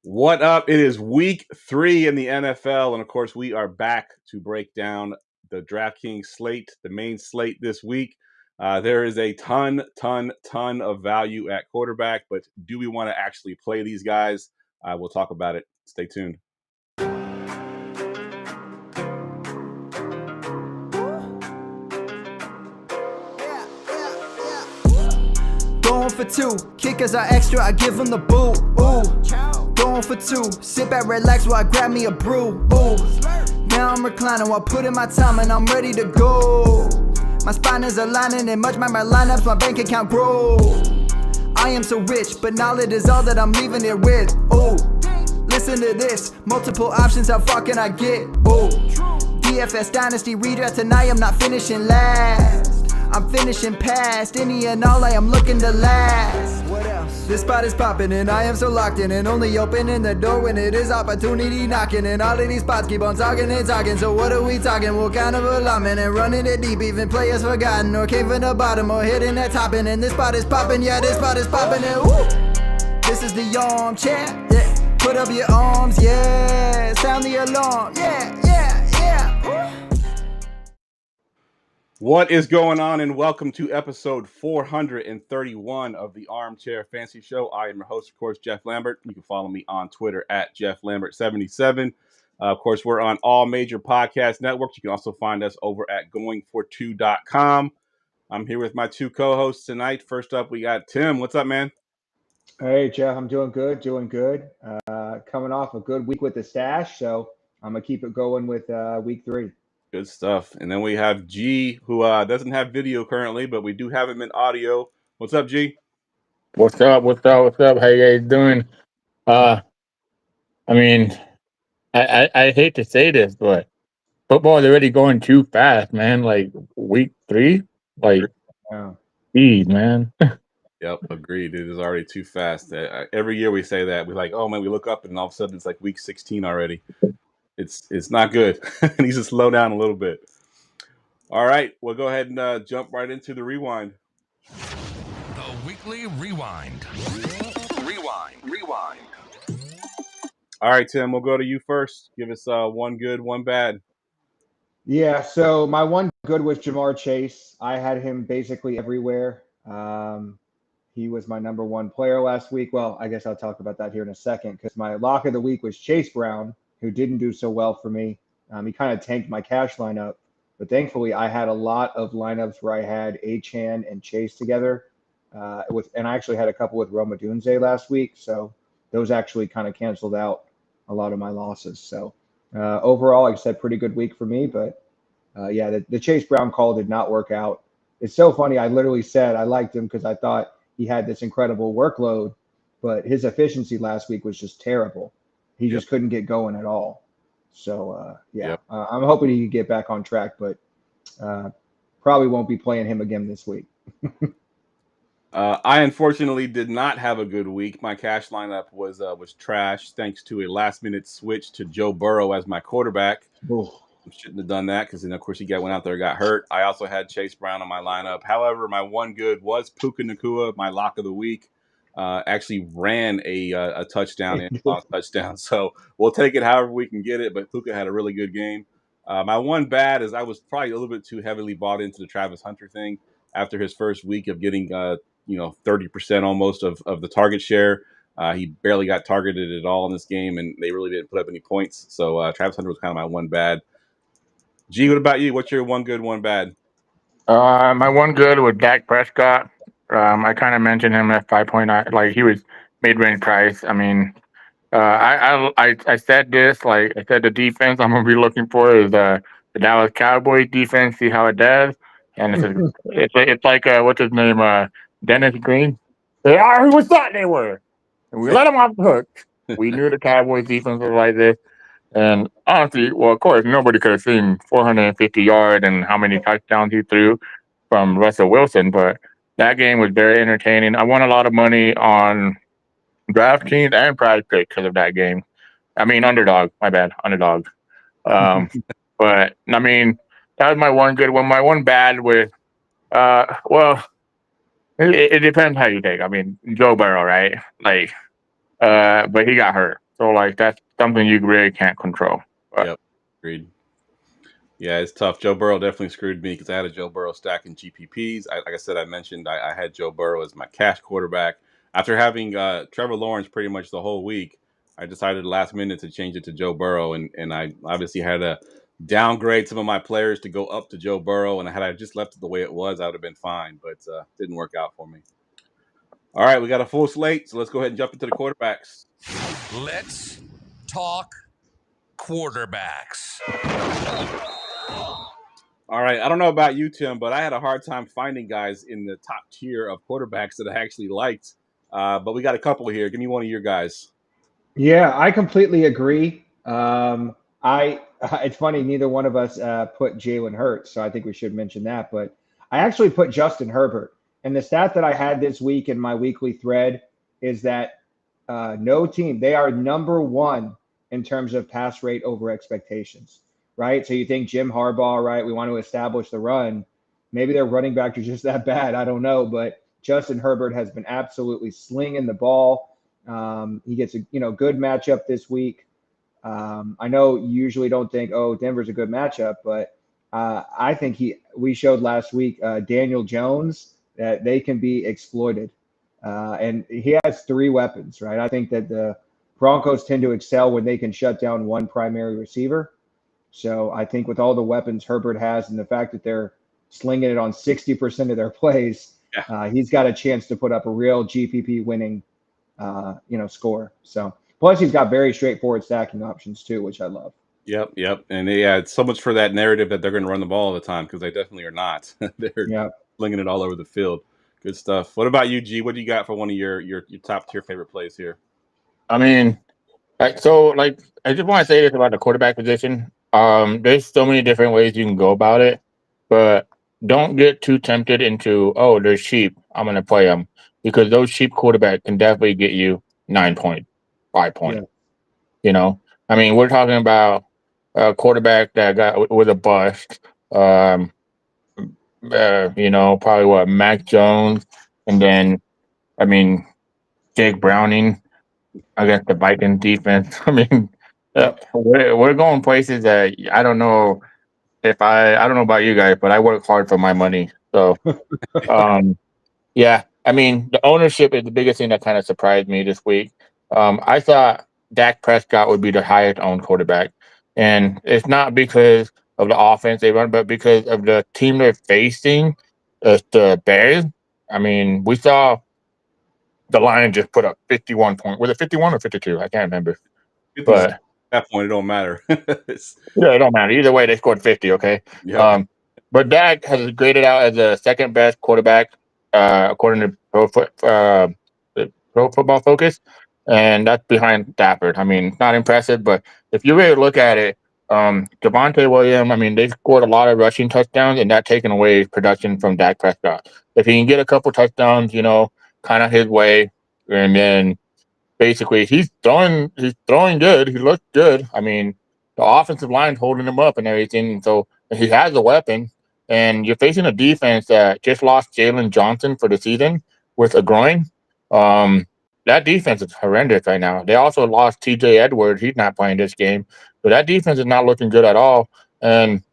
What up? It is week 3 in the NFL, and of course, we are back to break down the DraftKings slate, the main slate this week. There is a ton of value at quarterback, but do we want to actually play these guys? We'll talk about it. Stay tuned. Going for two, kickers are extra, I give them the boot. Ooh, going for two, sit back, relax while I grab me a brew. Ooh, now I'm reclining while putting my time and I'm ready to go. My spine is aligning and much my lineups, my bank account grow. I am so rich, but knowledge is all that I'm leaving it with. Ooh, listen to this, multiple options, how far can I get? Ooh, DFS Dynasty redraft tonight, I'm not finishing last. I'm finishing past any and all, I am looking to last. What else? This spot is popping and I am so locked in, and only opening the door when it is opportunity knocking. And all of these spots keep on talking and talking. So what are we talking? What kind of alignment? And running it deep, even players forgotten or came from the bottom or hitting that top end. And this spot is popping, yeah, this spot is popping. And woo! This is the armchair, yeah. Put up your arms, yeah. Sound the alarm, yeah. Woo! What is going on, and welcome to episode 431 of the Armchair Fantasy Show. I am your host, of course, Geoff Lambert. You can follow me on Twitter at JeffLambert77. Of course, we're on all major podcast networks. You can also find us over at goingfor2.com. I'm here with my two co-hosts tonight. First up, we got Tim. What's up, man? Hey, Geoff, I'm doing good. Coming off a good week with the stash, so I'm going to keep it going with week 3. Good stuff. And then we have G, who doesn't have video currently, but we do have him in audio. What's up, G? What's up? How you guys doing? I mean, I hate to say this, but football is already going too fast, man. Like week 3, like, geez, man. Yep, agreed. It is already too fast. Every year we say that. We're like, oh man, we look up and all of a sudden it's like week 16 already. It's not good. It needs to slow down a little bit. All right, we'll go ahead and jump right into the rewind. The weekly rewind. Rewind. All right, Tim, we'll go to you first. Give us one good, one bad. Yeah, so my one good was Jamar Chase. I had him basically everywhere. He was my number one player last week. Well, I guess I'll talk about that here in a second, because my lock of the week was Chase Brown, who didn't do so well for me. He kind of tanked my cash lineup, but thankfully I had a lot of lineups where I had Achane and Chase together, and I actually had a couple with Roma Dunze last week, so those actually kind of canceled out a lot of my losses. So overall, like I said, pretty good week for me, but yeah, the Chase Brown call did not work out. It's so funny. I literally said I liked him because I thought he had this incredible workload, but his efficiency last week was just terrible. He just couldn't get going at all. So, I'm hoping he can get back on track, but probably won't be playing him again this week. I unfortunately did not have a good week. My cash lineup was trash thanks to a last-minute switch to Joe Burrow as my quarterback. Ooh. I shouldn't have done that because then, of course, he went out there and got hurt. I also had Chase Brown on my lineup. However, my one good was Puka Nacua, my lock of the week. Actually ran a touchdown and lost touchdown. So we'll take it however we can get it. But Puka had a really good game. My one bad is I was probably a little bit too heavily bought into the Travis Hunter thing after his first week of getting 30% almost of the target share. He barely got targeted at all in this game, and they really didn't put up any points. So Travis Hunter was kind of my one bad. G, what about you? What's your one good, one bad? My one good was Dak Prescott. I kind of mentioned him at 5.9. Like, he was mid-range price. I mean, I said this. Like I said, the defense I'm gonna be looking for is the Dallas Cowboys defense. See how it does. And it's like what's his name? Dennis Green. They are who we thought they were, and we let them off the hook. We knew the Cowboys defense was like this. And honestly, well, of course, nobody could have seen 450 yards and how many touchdowns he threw from Russell Wilson. But that game was very entertaining. I won a lot of money on DraftKings and Prize Pick because of that game. I mean, underdog. My bad, underdog. But I mean, that was my one good one. My one bad with, well, it depends how you take. I mean, Joe Burrow, right? Like, but he got hurt. So like that's something you really can't control. But, Yep, agreed. Yeah, it's tough. Joe Burrow definitely screwed me because I had a Joe Burrow stack in GPPs. Like I said, I mentioned I had Joe Burrow as my cash quarterback. After having Trevor Lawrence pretty much the whole week, I decided last minute to change it to Joe Burrow, and I obviously had to downgrade some of my players to go up to Joe Burrow. And had I just left it the way it was, I would have been fine, but didn't work out for me. All right, we got a full slate, so let's go ahead and jump into the quarterbacks. Let's talk quarterbacks. All right, I don't know about you, Tim, but I had a hard time finding guys in the top tier of quarterbacks that I actually liked. But we got a couple here. Give me one of your guys. Yeah, I completely agree. It's funny, neither one of us put Jalen Hurts, so I think we should mention that. But I actually put Justin Herbert. And the stat that I had this week in my weekly thread is that no team, they are number one in terms of pass rate over expectations, right? So you think Jim Harbaugh, right? We want to establish the run. Maybe their running back are just that bad. I don't know. But Justin Herbert has been absolutely slinging the ball. He gets a good matchup this week. I know you usually don't think, oh, Denver's a good matchup, but I think we showed last week Daniel Jones that they can be exploited. And he has three weapons, right? I think that the Broncos tend to excel when they can shut down one primary receiver. So I think with all the weapons Herbert has and the fact that they're slinging it on 60% of their plays, he's got a chance to put up a real GPP winning score. So plus he's got very straightforward stacking options too, which I love. Yep. And it's so much for that narrative that they're going to run the ball all the time because they definitely are not. They're slinging it all over the field. Good stuff. What about you, G? What do you got for one of your top tier favorite plays here? I mean, I just want to say this about the quarterback position. There's so many different ways you can go about it, but don't get too tempted into, oh, they're cheap, I'm going to play them, because those cheap quarterbacks can definitely get you 9 points, 5 points. Yeah. I mean, we're talking about a quarterback that was a bust. Probably Mac Jones, and then, I mean, Jake Browning against the Vikings defense. I mean, we're going places that I don't know I don't know about you guys, but I work hard for my money. So, yeah, I mean, the ownership is the biggest thing that kind of surprised me this week. I thought Dak Prescott would be the highest owned quarterback, and it's not because of the offense they run, but because of the team they're facing, the Bears. I mean, we saw the Lions just put up 51 points. Was it 51 or 52? I can't remember. But at that point, it don't matter. Yeah, it don't matter. Either way, they scored 50, okay? Yep. But Dak has graded out as the second best quarterback, according to Pro Football Focus, and that's behind Stafford. I mean, not impressive, but if you really look at it, Javonte Williams, I mean, they scored a lot of rushing touchdowns, and that taken away production from Dak Prescott. If he can get a couple touchdowns, kind of his way, and then basically he's throwing good. He looks good. I mean, the offensive line's holding him up and everything. So he has a weapon, and you're facing a defense that just lost Jalen Johnson for the season with a groin. That defense is horrendous right now. They also lost TJ Edwards. He's not playing this game. So that defense is not looking good at all. And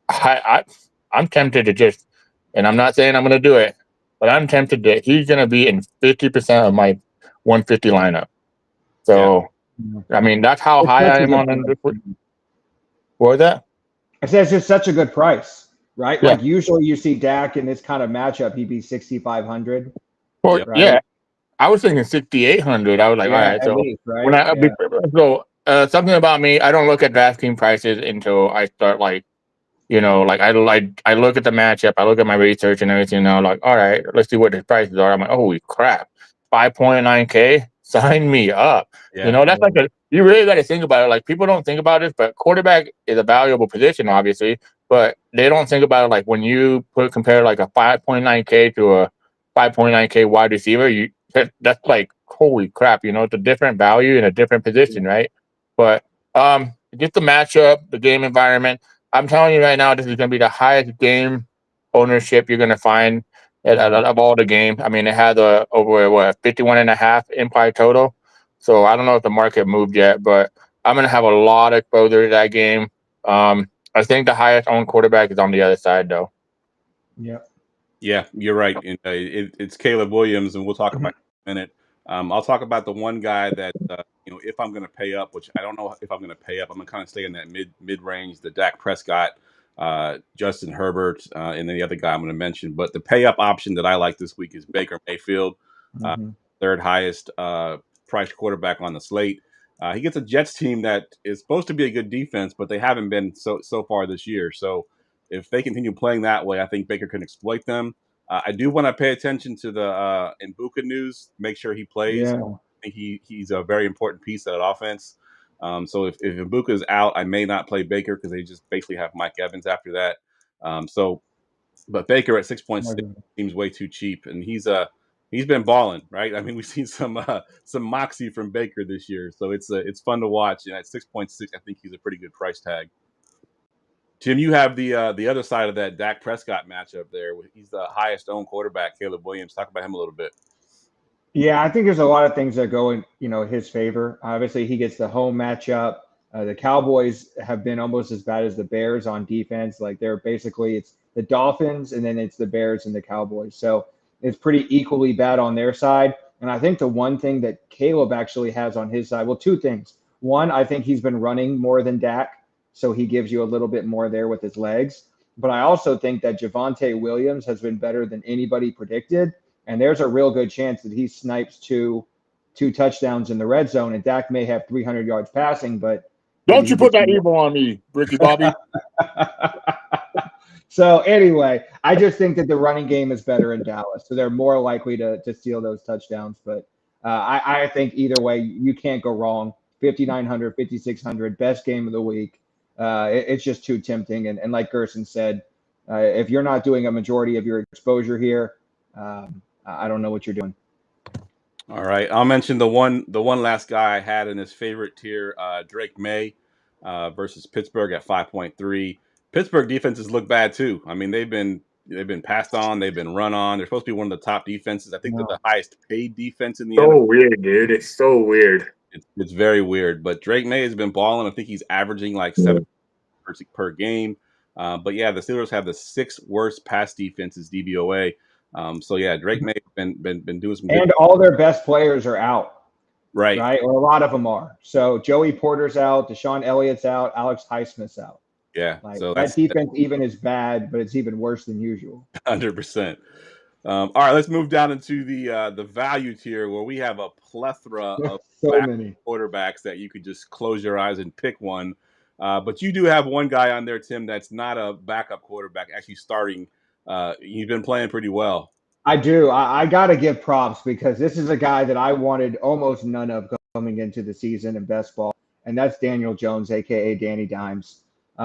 I'm tempted to just, and I'm not saying I'm going to do it, but I'm tempted that he's going to be in 50% of my 150 lineup. So, I mean, that's how high I am on him. What was that? I said it's just such a good price, right? Yeah. Like usually you see Dak in this kind of matchup, he'd be 6,500. Well, right? Yeah. I was thinking 6,800. I was like, all right. So least, right? When something about me, I don't look at DraftKings prices until I start I look at the matchup, I look at my research and everything. And I'm like, all right, let's see what the prices are. I'm like, holy crap, 5.9K, sign me up. Yeah. That's you really got to think about it. Like, people don't think about it, but quarterback is a valuable position, obviously, but they don't think about it. Like, when you compare like a 5.9K to a 5.9K wide receiver, that's like, holy crap, it's a different value in a different position, right? But just the matchup, the game environment, I'm telling you right now, this is going to be the highest game ownership you're going to find of all the games. I mean, it has over 51.5 implied total. So I don't know if the market moved yet, but I'm going to have a lot of exposure to that game. I think the highest owned quarterback is on the other side, though. Yep. Yeah, you're right. It's Caleb Williams, and we'll talk about it in a minute. I'll talk about the one guy that if I'm going to pay up, which I don't know if I'm going to pay up, I'm going to kind of stay in that mid range. The Dak Prescott, Justin Herbert, and then the other guy I'm going to mention. But the pay up option that I like this week is Baker Mayfield, third highest priced quarterback on the slate. He gets a Jets team that is supposed to be a good defense, but they haven't been so far this year. So if they continue playing that way, I think Baker can exploit them. I do want to pay attention to the Mbuka news, make sure he plays. Yeah. I think he's a very important piece of that offense. So if Mbuka is out, I may not play Baker because they just basically have Mike Evans after that. But Baker at 6.6 seems way too cheap, and he's been balling, right? I mean, we've seen some moxie from Baker this year, so it's fun to watch. And at 6.6, I think he's a pretty good price tag. Tim, you have the other side of that Dak Prescott matchup there. He's the highest owned quarterback, Caleb Williams. Talk about him a little bit. Yeah, I think there's a lot of things that go in, his favor. Obviously, he gets the home matchup. The Cowboys have been almost as bad as the Bears on defense. Like they're basically it's the Dolphins and then it's the Bears and the Cowboys. So it's pretty equally bad on their side. And I think the one thing that Caleb actually has on his side, well, two things. One, I think he's been running more than Dak. So he gives you a little bit more there with his legs. But I also think that Javonte Williams has been better than anybody predicted. And there's a real good chance that he snipes two touchdowns in the red zone. And Dak may have 300 yards passing, but don't you put that evil on me, Ricky Bobby. So anyway, I just think that the running game is better in Dallas. So they're more likely to steal those touchdowns. But I think either way, you can't go wrong. 5,900, 5,600, best game of the week. It's just too tempting. And like Gerson said, if you're not doing a majority of your exposure here, I don't know what you're doing. All right. I'll mention the one last guy I had in his favorite tier, Drake May versus Pittsburgh at 5.3. Pittsburgh defenses look bad too. I mean, they've been passed on, they've been run on. They're supposed to be one of the top defenses. I think they're the highest paid defense in the NFL. So weird, dude. It's so weird. It's very weird. But Drake May has been balling. I think he's averaging like 7 per game. But yeah, the Steelers have the 6th worst pass defenses DVOA. So yeah, Drake May have been doing some good. And all their best players are out. Right. Or a lot of them are. So Joey Porter's out, Deshaun Elliott's out, Alex Highsmith's out. Yeah. So that defense even is bad, but it's even worse than usual. 100%. All right, let's move down into the value tier where we have a plethora of many quarterbacks that you could just close your eyes and pick one. But you do have one guy on there, Tim, that's not a backup quarterback, actually starting. He's been playing pretty well. I do. I got to give props because this is a guy that I wanted almost none of coming into the season in best ball, and that's Daniel Jones, a.k.a. Danny Dimes.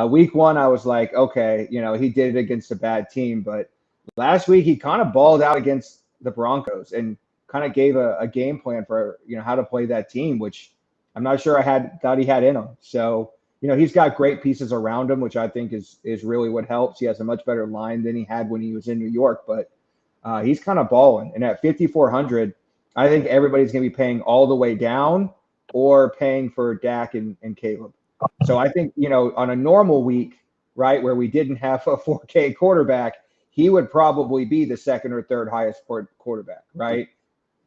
Week 1, I was like, okay, he did it against a bad team, but last week he kind of balled out against the Broncos and kind of gave a game plan for, how to play that team, which I'm not sure thought he had in him. So, he's got great pieces around him, which I think is really what helps. He has a much better line than he had when he was in New York, but he's kind of balling. And at 5,400, I think everybody's going to be paying all the way down or paying for Dak and Caleb. So I think, on a normal week, right, where we didn't have a 4K quarterback, he would probably be the 2nd or 3rd highest quarterback, right?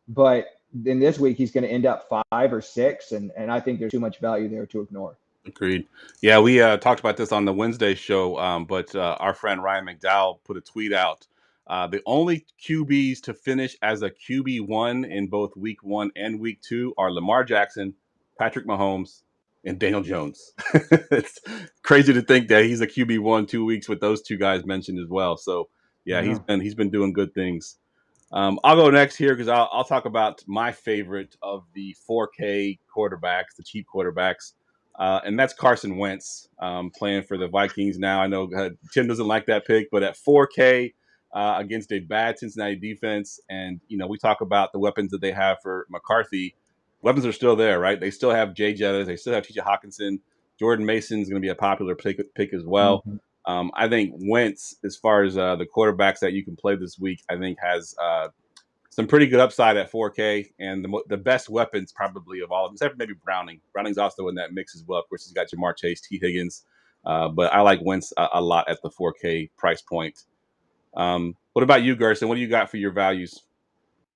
But in this week, he's going to end up 5 or 6, and I think there's too much value there to ignore. Agreed. Yeah, we talked about this on the Wednesday show, but our friend Ryan McDowell put a tweet out. The only QBs to finish as a QB1 in both week 1 and week 2 are Lamar Jackson, Patrick Mahomes, and Daniel Jones. It's crazy to think that he's a QB1 2 weeks with those two guys mentioned as well. So yeah, he's been doing good things. I'll go next here because I'll talk about my favorite of the 4K quarterbacks, the cheap quarterbacks. And that's Carson Wentz playing for the Vikings now. I know Tim doesn't like that pick, but at 4K against a bad Cincinnati defense, and we talk about the weapons that they have for McCarthy. Weapons are still there, right? They still have Jay Jettis. They still have T.J. Hawkinson. Jordan Mason is going to be a popular pick as well. Mm-hmm. I think Wentz, as far as the quarterbacks that you can play this week, I think has some pretty good upside at 4K, and the best weapons probably of all of them, except for maybe Browning. Browning's also in that mix as well. Of course, he's got Jamar Chase, T. Higgins, but I like Wentz a lot at the 4K price point. What about you, Gerson? What do you got for your values?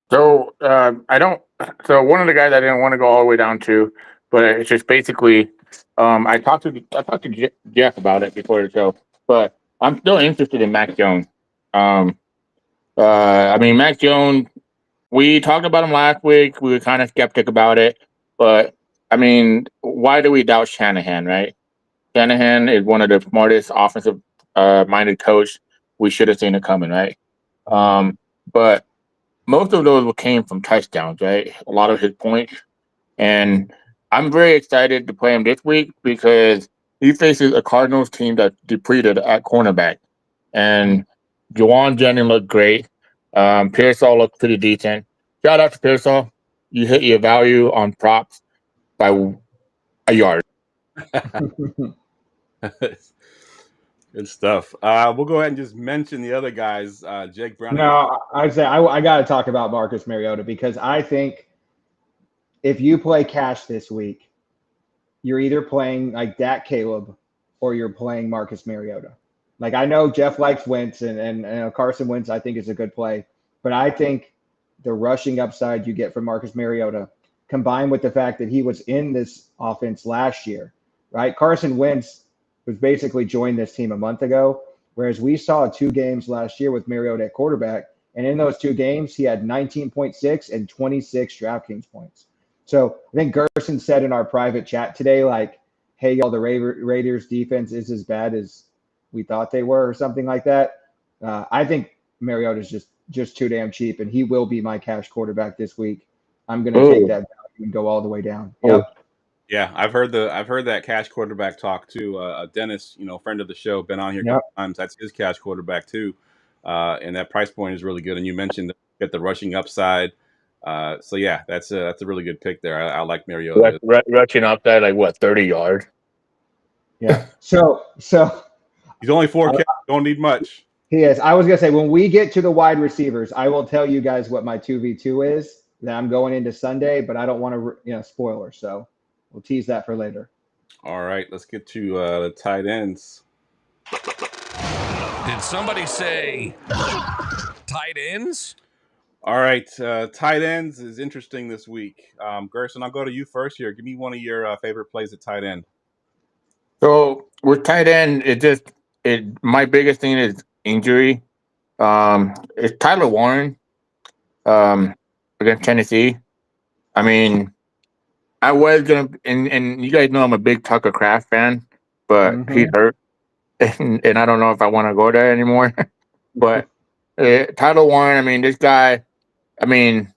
So I don't. So one of the guys I didn't want to go all the way down to, but it's just basically, I talked to Geoff about it before the show, but I'm still interested in Mac Jones. I mean, Mac Jones. We talked about him last week. We were kind of skeptic about it, but I mean, why do we doubt Shanahan, right? Shanahan is one of the smartest offensive minded coach. We should have seen it coming, right? But most of those came from touchdowns, right? A lot of his points. And I'm very excited to play him this week because he faces a Cardinals team that's depleted at cornerback. And Juwan Jennings looked great. Pearsall looked pretty decent. Shout out to Pearsall. You hit your value on props by a yard. Good stuff. We'll go ahead and just mention the other guys. Jake Brown. No, I'd say I got to talk about Marcus Mariota because I think if you play cash this week, you're either playing like Dak Caleb or you're playing Marcus Mariota. Like I know Geoff likes Wentz and Carson Wentz I think is a good play, but I think the rushing upside you get from Marcus Mariota combined with the fact that he was in this offense last year, right? Carson Wentz was basically joined this team a month ago, whereas we saw 2 games last year with Mariota at quarterback, and in those 2 games, he had 19.6 and 26 DraftKings points. So I think Gerson said in our private chat today, like, hey, y'all, the Raiders defense is as bad as we thought they were or something like that. I think Mariota's just too damn cheap, and he will be my cash quarterback this week. I'm going to take that value and go all the way down. Yep. Yeah, I've heard that cash quarterback talk too. Dennis, friend of the show, been on here a couple times. That's his cash quarterback too, and that price point is really good. And you mentioned get the rushing upside. So yeah, that's a really good pick there. I like Mariota. Rushing upside like what 30 yards. Yeah. So he's only 4K. Don't need much. He is. I was gonna say when we get to the wide receivers, I will tell you guys what my 2v2 is that I'm going into Sunday, but I don't want to spoiler. So we'll tease that for later. All right, let's get to the tight ends. Did somebody say tight ends? All right, tight ends is interesting this week. Gerson, I'll go to you first here. Give me one of your favorite plays at tight end. So with tight end, my biggest thing is injury. It's Tyler Warren against Tennessee. I mean, I was gonna, and you guys know I'm a big Tucker Kraft fan, but he's hurt, and I don't know if I want to go there anymore. But Tyler Warren, I mean, this guy, I mean,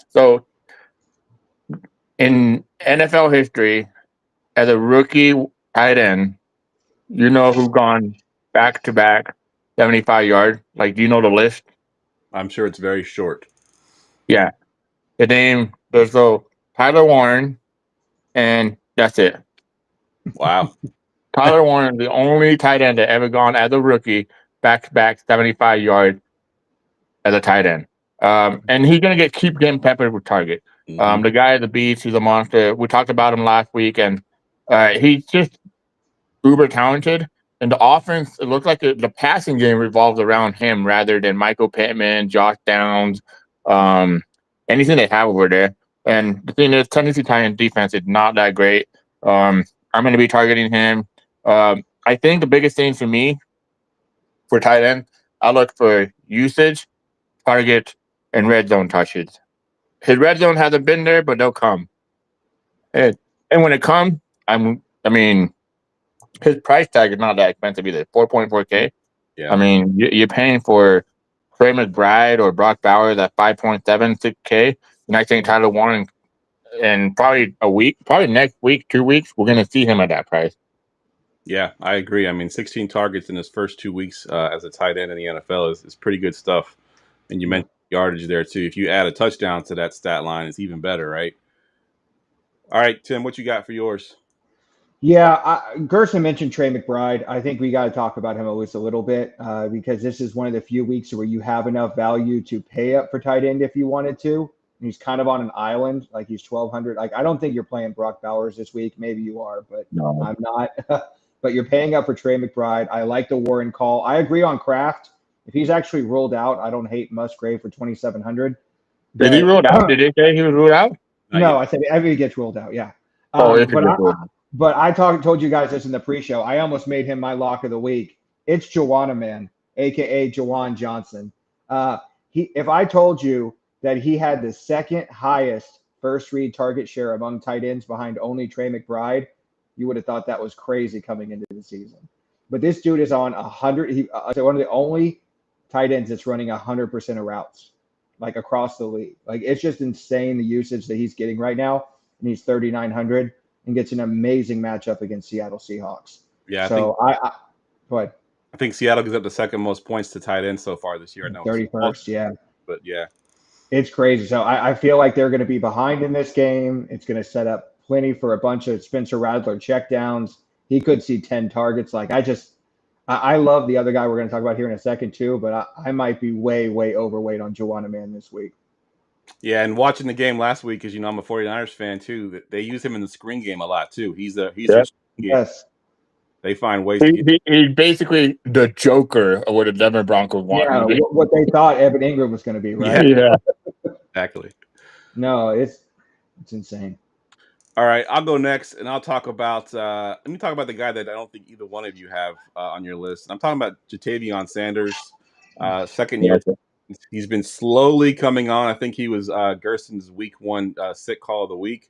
so in NFL history, as a rookie tight end, you know who's gone back-to-back 75 yards? Like, do you know the list? I'm sure it's very short. Yeah. The name, so Tyler Warren, and that's it. Wow. Tyler Warren, the only tight end that ever gone as a rookie back-to-back 75 yards as a tight end. And he's going to keep getting peppered with target. The guy is a beast. He's a monster. We talked about him last week, and he's just uber talented. And the offense, it looks like the passing game revolves around him rather than Michael Pittman, Josh Downs, anything they have over there. And the thing is, Tennessee Titans defense is not that great. I'm going to be targeting him. I think the biggest thing for me for tight end, I look for usage, target, and red zone touches. His red zone hasn't been there, but they'll come. And when it comes, his price tag is not that expensive either. 4.4K. Yeah. I mean, you're paying for Trey McBride or Brock Bowers at 5.76K, and I think Tyler Warren, and probably next week, 2 weeks, we're going to see him at that price. Yeah, I agree. I mean, 16 targets in his first 2 weeks as a tight end in the NFL is pretty good stuff. And you mentioned yardage there too. If you add a touchdown to that stat line, it's even better, right? All right, Tim, what you got for yours? Yeah, Gerson mentioned Trey McBride. I think we got to talk about him at least a little bit because this is one of the few weeks where you have enough value to pay up for tight end if you wanted to. He's kind of on an island, like he's 1,200. Like I don't think you're playing Brock Bowers this week. Maybe you are, but No. I'm not. But you're paying up for Trey McBride. I like the Warren call. I agree on Kraft. If he's actually ruled out, I don't hate Musgrave for 2,700. Did he ruled out? Did they say he was ruled out? No, I said everybody gets ruled out. Yeah. But I told you guys this in the pre-show. I almost made him my lock of the week. It's Joanna Man, aka Jawan Johnson. If I told you that he had the second highest first read target share among tight ends behind only Trey McBride, you would have thought that was crazy coming into the season. But this dude is on 100. He's one of the only tight ends that's running 100% of routes, like across the league. Like it's just insane the usage that he's getting right now, and he's 3,900 and gets an amazing matchup against Seattle Seahawks. Yeah, go ahead. I think Seattle gives up the second most points to tight ends so far this year. 31st, yeah. But yeah. It's crazy. So I feel like they're going to be behind in this game. It's going to set up plenty for a bunch of Spencer Rattler checkdowns. He could see 10 targets. Like I love the other guy we're going to talk about here in a second too, but I might be way, way overweight on Joanna Man this week. Yeah, and watching the game last week, because I'm a 49ers fan too, they use him in the screen game a lot too. He's their screen game. Yes. They find ways to get. He's basically the Joker of what the Denver Broncos want. Yeah, what they thought Evan Ingram was going to be, right? Yeah. Exactly. No, it's insane. All right, I'll go next, and I'll talk about. Let me talk about the guy that I don't think either one of you have on your list. I'm talking about Jatavion Sanders, second year. He's been slowly coming on. I think he was Gerson's week one sick call of the week.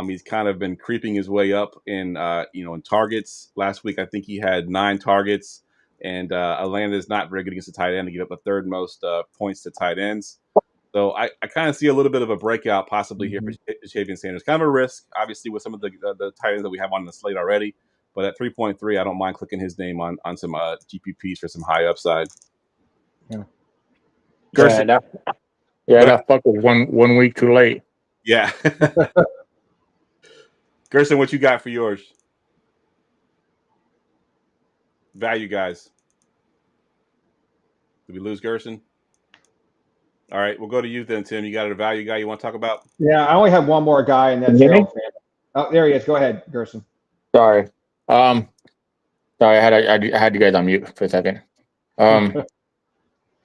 He's kind of been creeping his way up in targets. Last week, I think he had 9 targets, and Atlanta is not very good against the tight end to get up the third most points to tight ends. So I kind of see a little bit of a breakout possibly here for Jatavion Sanders. Kind of a risk, obviously, with some of the tight ends that we have on the slate already. But at 3.3, I don't mind clicking his name on some GPPs for some high upside. Yeah. Gerson. That fuck was one week too late. Yeah. Gerson, what you got for yours? Value guys. Did we lose Gerson? All right, we'll go to you then, Tim. You got a value guy you want to talk about? Yeah, I only have one more guy, and that's Harold Fan. Oh, there he is. Go ahead, Gerson. Sorry. Sorry, I had you guys on mute for a second.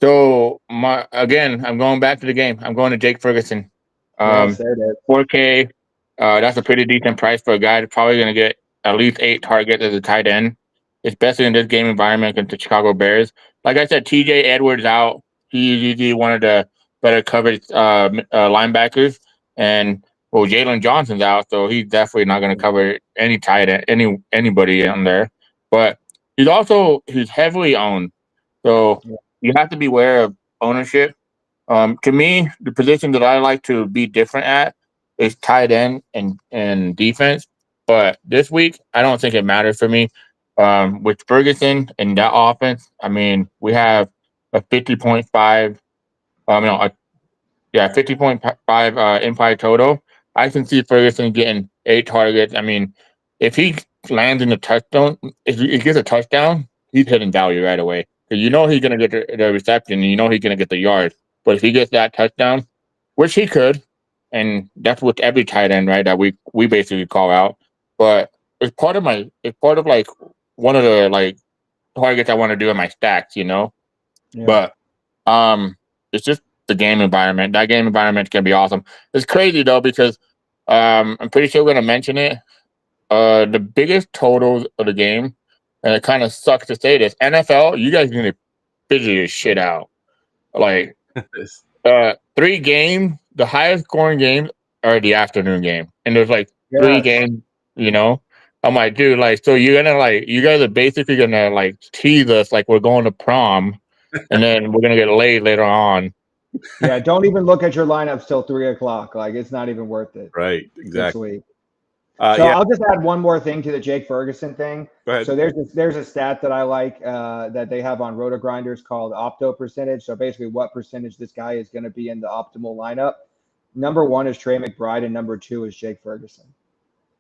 So I'm going back to the game. I'm going to Jake Ferguson. Yes, there it is. 4K. That's a pretty decent price for a guy that's probably going to get at least 8 targets as a tight end, especially in this game environment against the Chicago Bears. Like I said, TJ Edwards out. He's usually one of the better coverage linebackers, and Jalen Johnson's out, so he's definitely not going to cover any tight end, anybody on there. But he's heavily owned, so you have to be aware of ownership. To me, the position that I like to be different at is tight end and defense. But this week, I don't think it matters for me. With Ferguson and that offense, I mean, we have a 50.5, 50.5 implied total. I can see Ferguson getting 8 targets. I mean, if he lands in the touchdown, if he gets a touchdown, he's hitting value right away. Because he's going to get the reception, and he's going to get the yards. But if he gets that touchdown, which he could, and that's with every tight end, right, that we basically call out. But it's part of like one of the like targets I want to do in my stacks, Yeah. But it's just the game environment. That game environment can be awesome. It's crazy though because I'm pretty sure we're gonna mention it. The biggest totals of the game, and it kind of sucks to say this. NFL, you guys are gonna figure this shit out. Like 3 games, the highest scoring games are the afternoon game, and there's like 3 games. I'm like, dude, like, so you're gonna you guys are basically gonna tease us like we're going to prom, and then we're gonna get laid later on. Yeah, don't even look at your lineups till 3:00. Like, it's not even worth it. Right, exactly. I'll just add one more thing to the Jake Ferguson thing. Go ahead. So there's a stat that I like that they have on Roto Grinders called opto percentage. So basically, what percentage this guy is going to be in the optimal lineup. Number 1 is Trey McBride, and number 2 is Jake Ferguson.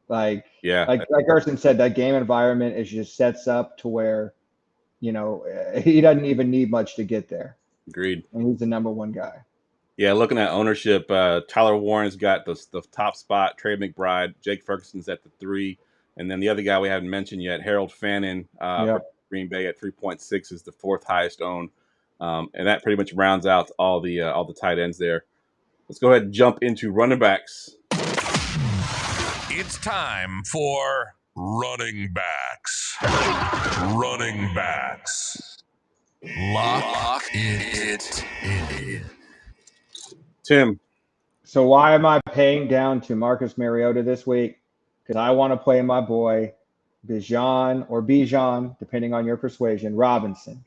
Like Yeah, like Gerson said, that game environment is just sets up to where, he doesn't even need much to get there. agreed. And he's the number one guy. Yeah, looking at ownership, Tyler Warren's got the top spot. Trey McBride, Jake Ferguson's at the 3, and then the other guy we haven't mentioned yet, Harold Fannin for Green Bay at 3.6 is the 4th highest owned, and that pretty much rounds out all the tight ends there. Let's go ahead and jump into running backs. It's time for running backs. Running backs. Lock it in. Tim. So why am I paying down to Marcus Mariota this week? Because I want to play my boy Bijan, depending on your persuasion, Robinson.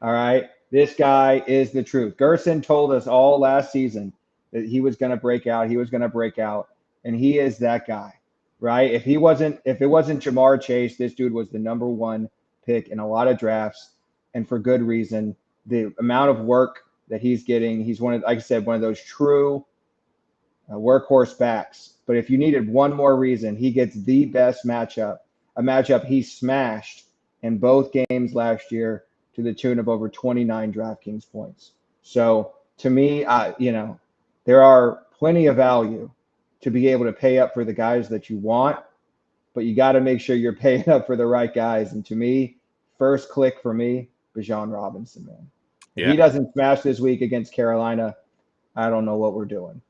All right. This guy is the truth. Gerson told us all last season that he was going to break out. He was going to break out. And he is that guy, right? If it wasn't Jamar Chase, this dude was the number 1 pick in a lot of drafts, and for good reason. The amount of work that he's getting, he's like I said, one of those true workhorse backs. But if you needed one more reason, he gets the best matchup, a matchup he smashed in both games last year to the tune of over 29 DraftKings points. So to me, there are plenty of value to be able to pay up for the guys that you want, but you got to make sure you're paying up for the right guys. And to me, first click for me, Bijan Robinson, man. If he doesn't smash this week against Carolina, I don't know what we're doing.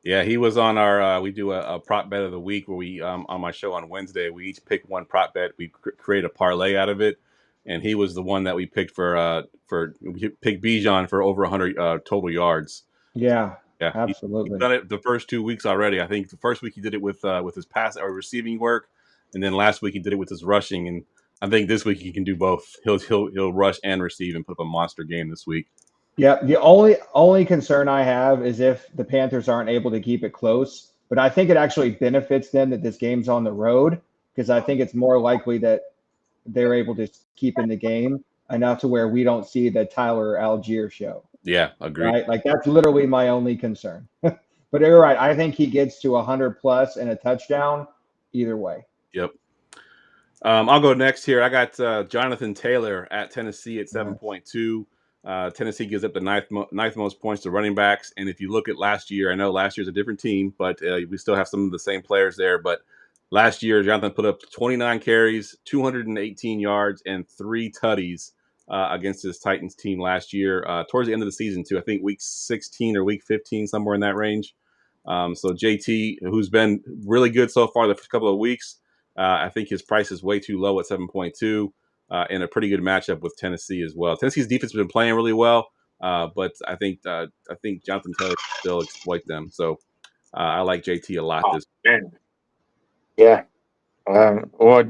Yeah, he was on our. We do a prop bet of the week where we on my show on Wednesday we each pick one prop bet. We create a parlay out of it, and he was the one that we picked we picked Bijan for over 100 total yards. Yeah, absolutely. He's done it the first 2 weeks already. I think the first week he did it with his pass or receiving work, and then last week he did it with his rushing. And I think this week he can do both. He'll rush and receive and put up a monster game this week. Yeah, the only concern I have is if the Panthers aren't able to keep it close. But I think it actually benefits them that this game's on the road, because I think it's more likely that they're able to keep in the game enough to where we don't see the Tyler Algier show. Yeah, agreed. Right? Like that's literally my only concern. But you're right. I think he gets to 100 plus and a touchdown either way. Yep. I'll go next here. I got Jonathan Taylor at Tennessee at 7.2. Tennessee gives up the ninth most points to running backs. And if you look at last year, I know last year's a different team, but we still have some of the same players there. But last year, Jonathan put up 29 carries, 218 yards, and 3 tutties against his Titans team last year. Towards the end of the season, too. I think week 16 or week 15, somewhere in that range. So JT, who's been really good so far the first couple of weeks, I think his price is way too low at 7.2. And a pretty good matchup with Tennessee as well. Tennessee's defense has been playing really well, but I think Jonathan Taylor can still exploit them. So I like JT a lot this week. Yeah. Well,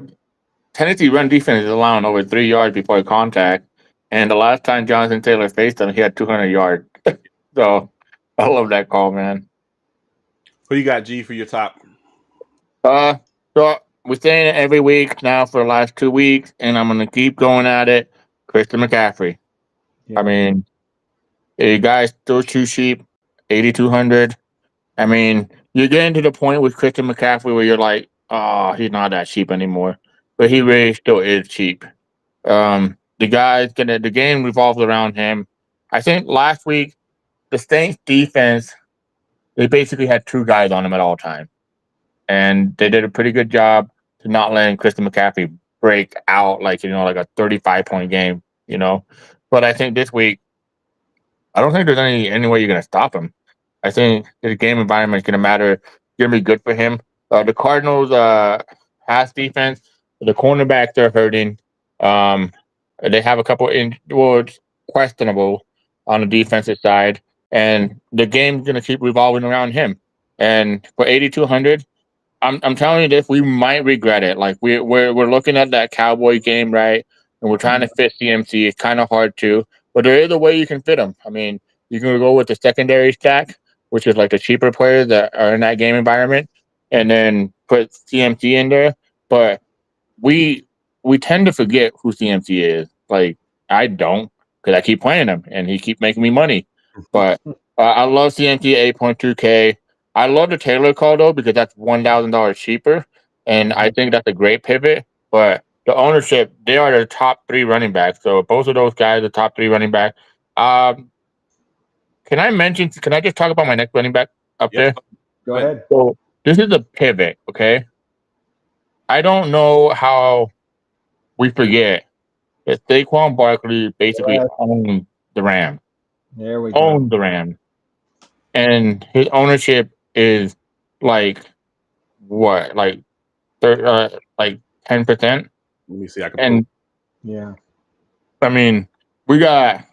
Tennessee run defense is allowing over 3 yards before contact, and the last time Jonathan Taylor faced them, he had 200 yards. So I love that call, man. Who you got, G, for your top? So we're saying it every week now for the last 2 weeks, and I'm going to keep going at it. Christian McCaffrey. Yeah. I mean, you guys still too cheap, 8,200. I mean, you're getting to the point with Christian McCaffrey where you're like, oh, he's not that cheap anymore. But he really still is cheap. The game revolves around him. I think last week, the Saints defense, they basically had 2 guys on him at all times. And they did a pretty good job to not letting Christian McCaffrey break out like a 35-point game, But I think this week, I don't think there's any way you're going to stop him. I think the game environment is going to matter. Going to be good for him. The Cardinals pass defense, the cornerbacks are hurting. They have a couple questionable on the defensive side, and the game's going to keep revolving around him. And for 8,200, I'm telling you this, we might regret it. Like we're looking at that Cowboy game, right? And we're trying to fit CMC. It's kind of hard to, but there is a way you can fit him. I mean, you can go with the secondary stack, which is like the cheaper players that are in that game environment, and then put CMC in there. But we tend to forget who CMC is. Like I don't, because I keep playing him and he keep making me money. But I love CMC at 8.2K. I love the Taylor call though, because that's $1,000 cheaper. and I think that's a great pivot. But the ownership, they are the top 3 running backs. So both of those guys are top 3 running back. Um, can I mention? Can I just talk about my next running back up Yep. there? Go ahead. So this is a pivot. Okay, I don't know how we forget that Saquon Barkley basically Yes. owned the Rams. There we go. Owned the Rams, and his ownership is like what, like like 10%. Let me see. I can. And Yeah. I mean, we got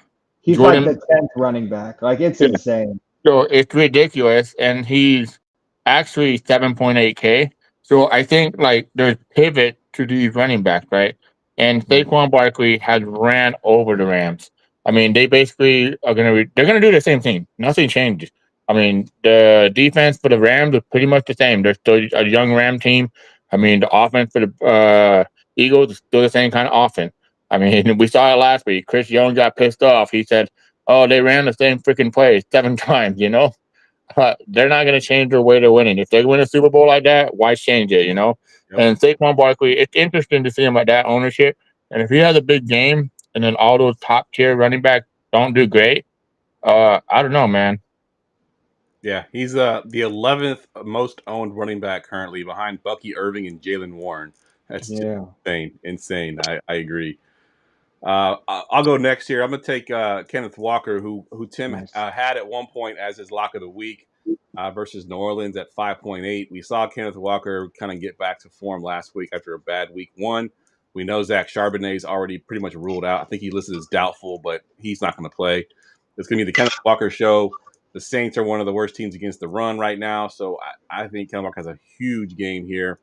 He's Jordan. like the 10th running back. Like, it's Yeah. insane. So it's ridiculous, and he's actually 7.8K. So I think like there's pivot to these running backs, right? And Saquon Barkley has ran over the Rams. I mean, they basically are they're gonna do the same thing. Nothing changes. I mean, the defense for the Rams is pretty much the same. They're still a young Ram team. I mean, the offense for the Eagles is still the same kind of offense. I mean, we saw it last week. Chris Young got pissed off. He said, "Oh, they ran the same freaking plays 7 times." They're not going to change their way to winning. If they win a Super Bowl like that, why change it? Yep. And Saquon Barkley, it's interesting to see him at that ownership. And if he has a big game, and then all those top tier running backs don't do great, I don't know, man. Yeah, he's the 11th most owned running back currently, behind Bucky Irving and Jalen Warren. That's just insane. I agree. I'll go next here. I'm gonna take Kenneth Walker, who Tim had at one point as his lock of the week versus New Orleans at 5.8. We saw Kenneth Walker kind of get back to form last week after a bad week 1. We know Zach Charbonnet's already pretty much ruled out. I think he listed as doubtful, but he's not going to play. It's going to be the Kenneth Walker show. The Saints are one of the worst teams against the run right now, so I think Kenneth Walker has a huge game here.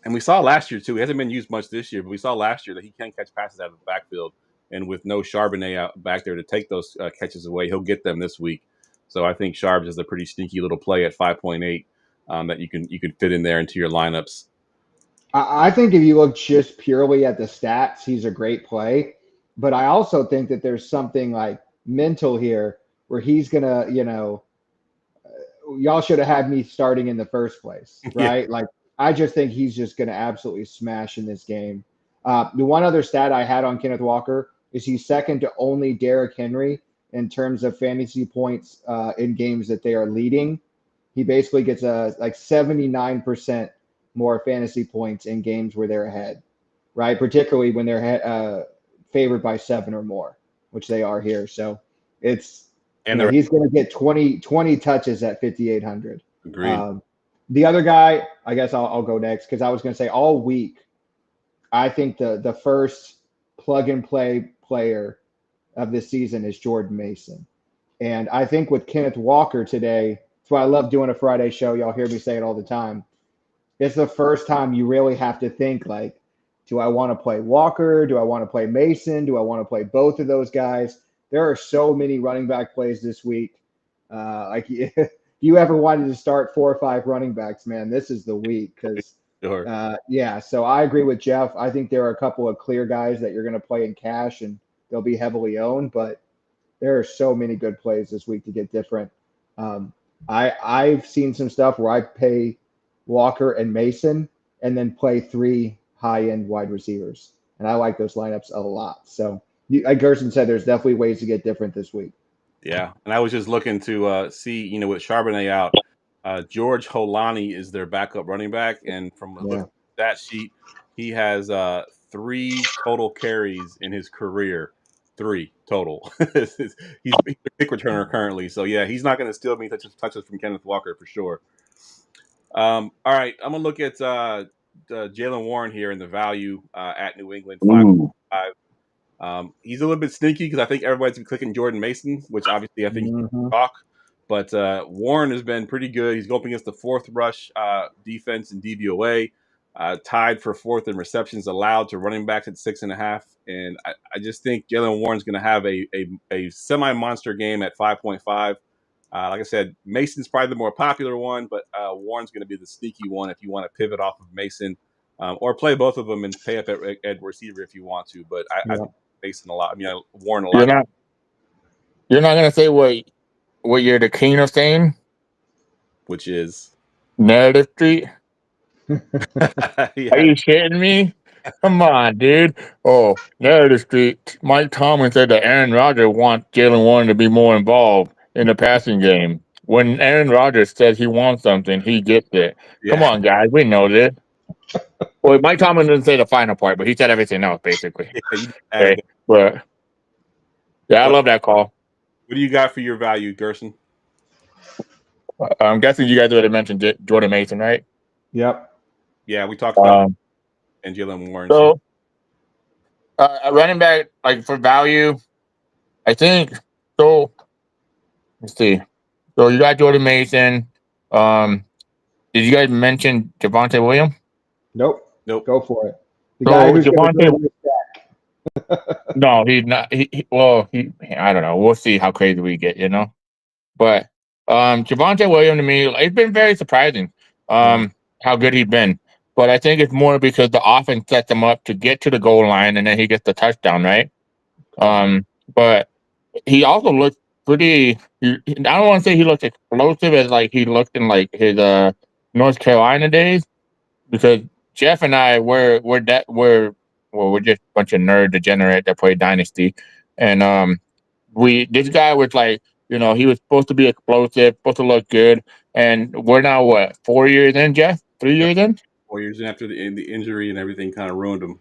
And we saw last year, too. He hasn't been used much this year, but we saw last year that he can catch passes out of the backfield. And with no Charbonnet out back there to take those catches away, he'll get them this week. So I think Charbs is a pretty sneaky little play at 5.8 that you can fit in there into your lineups. I think if you look just purely at the stats, he's a great play. But I also think that there's something like mental here where he's going to, y'all should have had me starting in the first place, right? Yeah. Like, I just think he's just going to absolutely smash in this game. The one other stat I had on Kenneth Walker is he's second to only Derrick Henry in terms of fantasy points in games that they are leading. He basically gets like 79% more fantasy points in games where they're ahead, right? Particularly when they're favored by 7 or more, which they are here. So it's he's going to get 20 touches at 5,800. Agreed. The other guy, I guess I'll go next because I was going to say all week, I think the first plug and play player of this season is Jordan Mason. And I think with Kenneth Walker today, that's why I love doing a Friday show. Y'all hear me say it all the time. It's the first time you really have to think like, do I want to play Walker? Do I want to play Mason? Do I want to play both of those guys? There are so many running back plays this week. If you ever wanted to start 4 or 5 running backs, man, this is the week because, so I agree with Geoff. I think there are a couple of clear guys that you're going to play in cash and they'll be heavily owned, but there are so many good plays this week to get different. I've seen some stuff where I pay Walker and Mason and then play 3 high-end wide receivers. And I like those lineups a lot. So like Gerson said, there's definitely ways to get different this week. Yeah. And I was just looking to see, with Charbonnet out, George Holani is their backup running back. And from that sheet, he has 3 total carries in his career. 3 total. He's a kick returner currently. So, yeah, he's not going to steal many touches from Kenneth Walker for sure. All right. I'm going to look at Jalen Warren here in the value at New England, 5.5. He's a little bit sneaky because I think everybody's been clicking Jordan Mason, which obviously I think he can talk. But Warren has been pretty good. He's going up against the 4th rush defense in DVOA, tied for 4th in receptions allowed to running backs at 6.5. And I just think Jalen Warren's going to have a semi-monster game at 5.5. Like I said, Mason's probably the more popular one, but Warren's going to be the sneaky one if you want to pivot off of Mason or play both of them and pay up at receiver if you want to. But I think Mason a lot. I mean, Warren a lot. You're not going to say what you're the king of saying? Which is? Narrative Street. Are Yeah, you shitting me? Come on, dude. Oh, there the street. Mike Tomlin said that Aaron Rodgers wants Jalen Warren to be more involved in the passing game. When Aaron Rodgers says he wants something, he gets it. Come yeah, on, guys. We know this. Well, Mike Tomlin didn't say the final part, but he said everything else, basically. yeah. You just added Okay. that. But yeah, I What love that call. What do you got for your value, Gerson? I'm guessing you guys already mentioned Jordan Mason, right? Yep. Yeah, we talked about Um, and Jalen Warren. So so running back, like for value, I think so. Let's see. So you got Jordan Mason. Um, did you guys mention Javonte Williams? Nope. nope. Go for it. The guy So who's going to Javonte, go with that. no, he's not. I don't know. We'll see how crazy we get, you know. But Javonte Williams to me, it's been very surprising. Mhm. How good he's been. But I think it's more because the offense sets him up to get to the goal line and then he gets the touchdown, right? But he also looked pretty. I don't want to say he looked explosive as like he looked in like his North Carolina days, because Geoff and I we're just a bunch of nerd degenerate that play Dynasty, and this guy was like, he was supposed to be explosive, supposed to look good, and we're now what, 4 years in, Geoff? 3 years in? 4 years after the injury and everything kind of ruined him.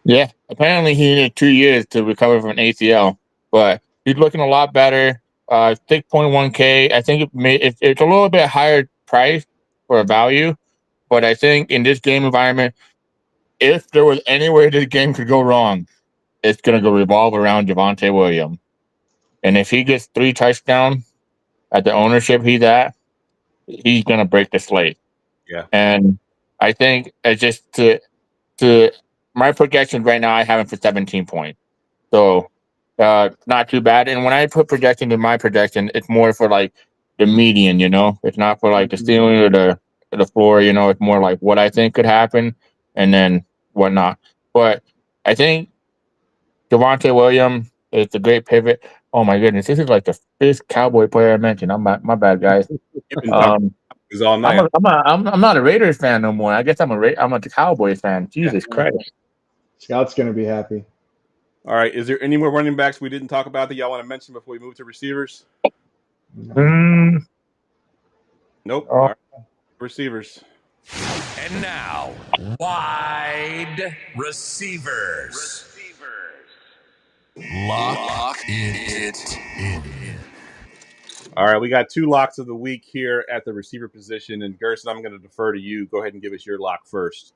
Yeah, apparently he needed 2 years to recover from an ACL, but he's looking a lot better. 6.1K. I think it's a little bit higher price for a value, but I think in this game environment, if there was any way this game could go wrong, it's gonna go revolve around Javonte Williams. And if he gets 3 touchdowns at the ownership he's at, he's gonna break the slate. Yeah. And I think it's just to my projections right now, I have him for 17 points. So not too bad. And when I put projection in my projection, it's more for like the median, It's not for like the ceiling or the floor, It's more like what I think could happen and then whatnot. But I think Javonte Williams is a great pivot. Oh my goodness, this is like the fifth Cowboy player I mentioned. My bad, guys. You've been talking Um, this all night. I'm not a Raiders fan no more. I guess I'm a Cowboys fan. Yeah. Jesus Christ. Scout's going to be happy. All right. Is there any more running backs we didn't talk about that y'all want to mention before we move to receivers? Mm, Nope. oh, All right. Receivers. And now, wide receivers. Lock it in. All right. We got 2 locks of the week here at the receiver position. And Gerson, I'm going to defer to you. Go ahead and give us your lock first.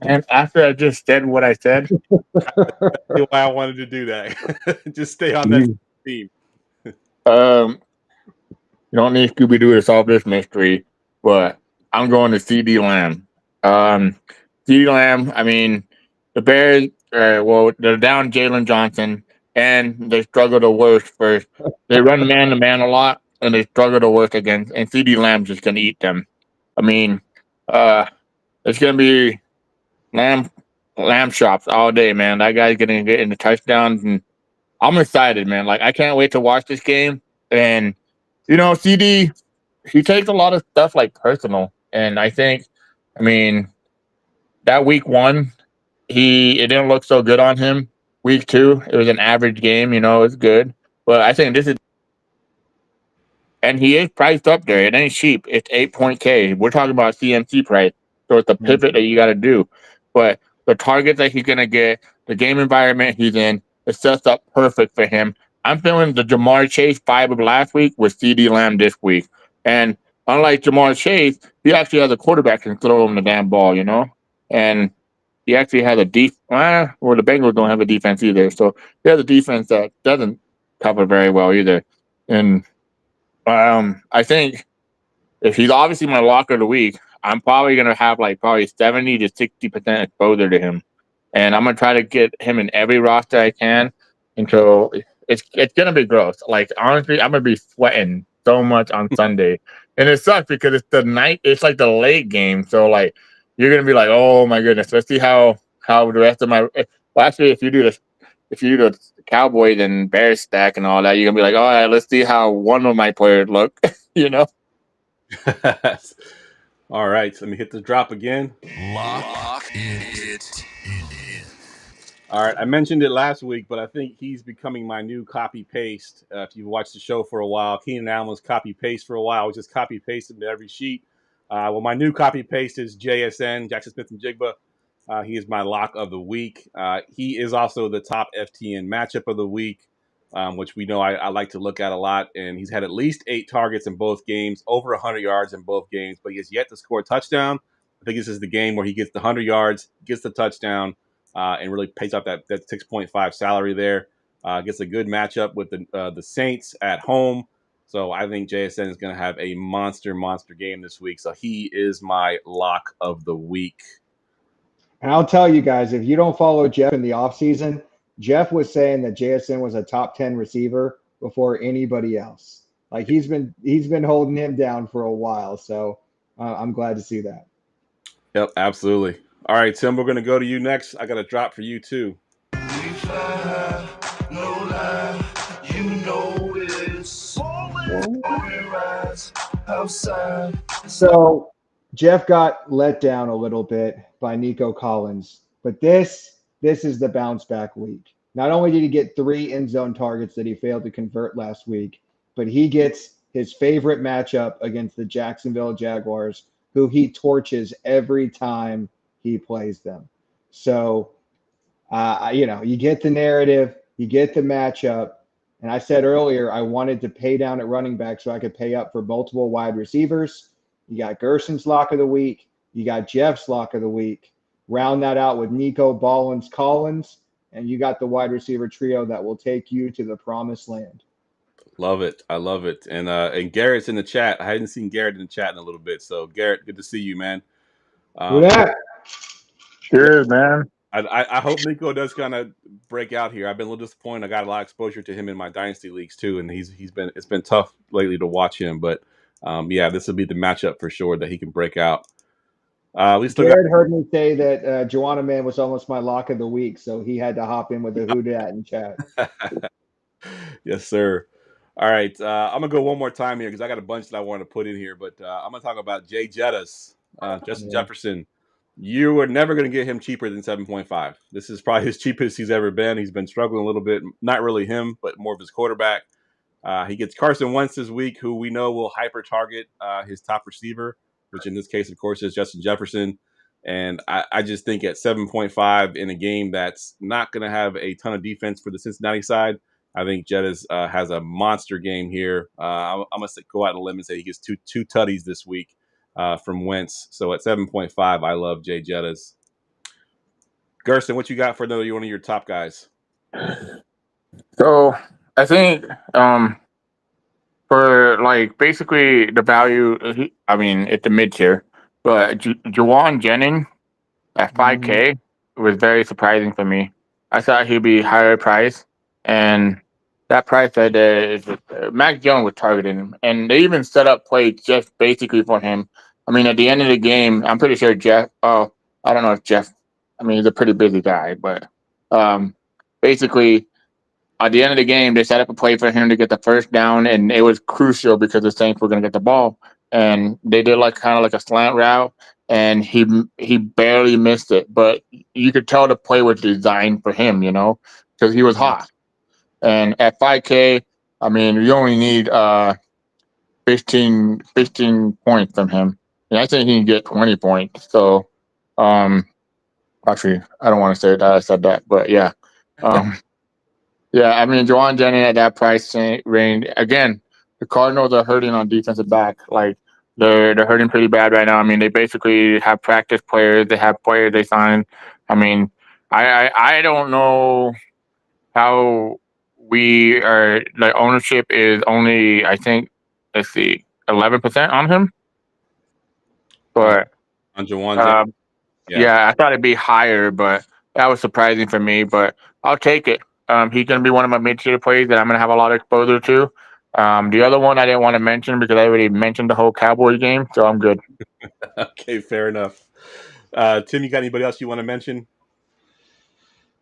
and after I just said what I said, Why I wanted to do that. Just stay on that theme. you don't need Scooby Doo to solve this mystery, but I'm going to CD Lamb. CD Lamb. I mean, the Bears. They're down Jalen Johnson, and they struggle the worst first. They run man to man a lot, and they struggle the worst against. And CD Lamb's just gonna eat them. I mean, it's gonna be lamb chops all day, man. That guy's gonna get in the touchdowns, and I'm excited, man. Like, I can't wait to watch this game. And CD, he takes a lot of stuff like personal, and I mean, that week 1, it didn't look so good on him. Week 2, it was an average game. It's good, but I think this is. And he is priced up there. It ain't cheap. It's 8.K. We're talking about CMC price. So it's a pivot that you got to do. But the targets that he's going to get, the game environment he's in, it sets up perfect for him. I'm feeling the Jamar Chase vibe of last week with CD Lamb this week. And unlike Jamar Chase, he actually has a quarterback that can throw him the damn ball, And he actually has a the Bengals don't have a defense either. So he has a defense that doesn't cover very well either. And I think if he's obviously my locker of the week, I'm probably gonna have probably 70 to 60% exposure to him, and I'm gonna try to get him in every roster I can until it's gonna be gross. Like, honestly, I'm gonna be sweating so much on Sunday, and it sucks because it's the night. It's like the late game, so you're gonna be like, oh my goodness, let's see how the rest of my. Well, actually, if you do the Cowboys and Bears stack and all that, you're gonna be like, all right, let's see how one of my players look. All right, so let me hit the drop again. Lock it in. All right, I mentioned it last week, but I think he's becoming my new copy paste. If you've watched the show for a while, Keenan Allen was copy paste for a while. We just copy paste him to every sheet. Well, my new copy paste is JSN, Jackson Smith and Jigba. He is my lock of the week. He is also the top FTN matchup of the week, which we know I like to look at a lot. And he's had at least 8 targets in both games, over 100 yards in both games, but he has yet to score a touchdown. I think this is the game where he gets the 100 yards, gets the touchdown, and really pays off that 6.5 salary there. Gets a good matchup with the Saints at home. So I think JSN is going to have a monster game this week. So he is my lock of the week. And I'll tell you guys, if you don't follow Geoff in the offseason, Geoff was saying that JSN was a top 10 receiver before anybody else. Like he's been holding him down for a while. So I'm glad to see that. Yep, absolutely. All right, Tim, we're going to go to you next. I got a drop for you too. We fly, no lie, you know it's rise outside. So Geoff got let down a little bit by Nico Collins, but this is the bounce back week. Not only did he get 3 end zone targets that he failed to convert last week, but he gets his favorite matchup against the Jacksonville Jaguars, who he torches every time he plays them. So, you get the narrative, you get the matchup. And I said earlier, I wanted to pay down at running back so I could pay up for multiple wide receivers. You got Gerson's lock of the week. You got Geoff's lock of the week. Round that out with Nico, Ballins, Collins, and you got the wide receiver trio that will take you to the promised land. Love it. I love it. And Garrett's in the chat. I hadn't seen Garrett in the chat in a little bit. So Garrett, good to see you, man. Who that? Sure, man. I hope Nico does kind of break out here. I've been a little disappointed. I got a lot of exposure to him in my dynasty leagues too, and it's been tough lately to watch him. But this will be the matchup for sure that he can break out. Garrett heard me say that Joanna Man was almost my lock of the week, so he had to hop in with the who dat in chat. Yes, sir. All right, I'm gonna go one more time here because I got a bunch that I want to put in here, but I'm gonna talk about Jay Jettis, Justin Jefferson. You were never going to get him cheaper than 7.5. This is probably his cheapest he's ever been. He's been struggling a little bit. Not really him, but more of his quarterback. He gets Carson Wentz this week, who we know will hyper target his top receiver, which in this case, of course, is Justin Jefferson. And I just think at 7.5 in a game that's not going to have a ton of defense for the Cincinnati side, I think Jettis has a monster game here. I'm going to go out on a limb and say he gets two tutties this week. From Wentz. So at 7.5, I love Jay Jettis. Gerson, what you got for another one of your top guys? So I think for like basically the value, it's the mid tier, but Juwan Jennings at 5K was very surprising for me. I thought he'd be higher price, and that price right there is Mac Jones was targeting him, and they even set up plays just basically for him. I mean, at the end of the game, I'm pretty sure Geoff. Oh, I don't know if Geoff. I mean, he's a pretty busy guy, but basically, at the end of the game, they set up a play for him to get the first down, and it was crucial because the Saints were going to get the ball, and they did kind of like a slant route, and he barely missed it, but you could tell the play was designed for him, because he was hot. And at 5K, I mean, you only need 15 points from him. And I think he can get 20 points. So, actually, I don't want to say that I said that, but yeah. Yeah, I mean, Juwan Jennings at that price range. Again, the Cardinals are hurting on defensive back. Like, they're hurting pretty bad right now. I mean, they basically have practice players. They have players they signed. I mean, I don't know how we are. Like, ownership is only, I think, let's see, 11% on him. But on Juwan, yeah, I thought it'd be higher, but that was surprising for me. But I'll take it. He's going to be one of my mid-tier plays that I'm going to have a lot of exposure to. The other one I didn't want to mention because I already mentioned the whole Cowboy game, so I'm good. Okay, fair enough. Tim, you got anybody else you want to mention?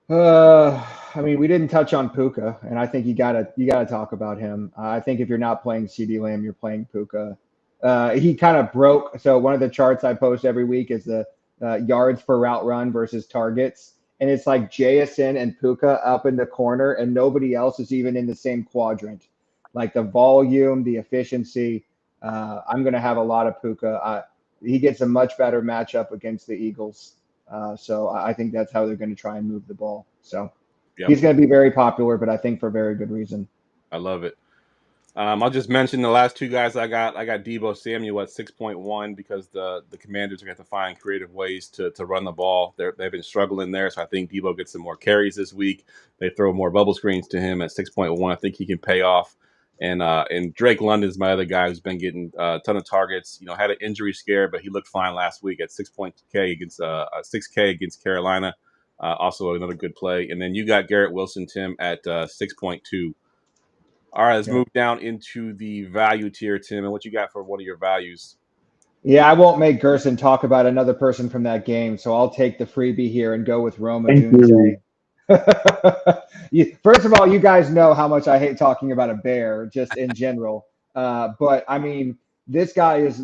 I mean, we didn't touch on Puka, and I think you gotta talk about him. I think if you're not playing CeeDee Lamb, you're playing Puka. He kind of broke. So one of the charts I post every week is the yards per route run versus targets. And it's like Jason and Puka up in the corner, and nobody else is even in the same quadrant. Like the volume, the efficiency. I'm going to have a lot of Puka. He gets a much better matchup against the Eagles. So I think that's how they're going to try and move the ball. So he's going to be very popular, but I think for very good reason. I love it. I'll just mention the last two guys I got. I got Deebo Samuel at 6.1 because the Commanders are going to have to find creative ways to run the ball. They've been struggling there, so I think Deebo gets some more carries this week. They throw more bubble screens to him at 6.1. I think he can pay off. And Drake London is my other guy who's been getting a ton of targets. Had an injury scare, but he looked fine last week at 6K against Carolina. Also another good play. And then you got Garrett Wilson, Tim, at 6.2. All right, let's move down into the value tier, Tim. And what you got for one of your values? Yeah, I won't make Gerson talk about another person from that game, so I'll take the freebie here and go with Roma Dunze. First of all, you guys know how much I hate talking about a bear, just in general. But I mean, this guy is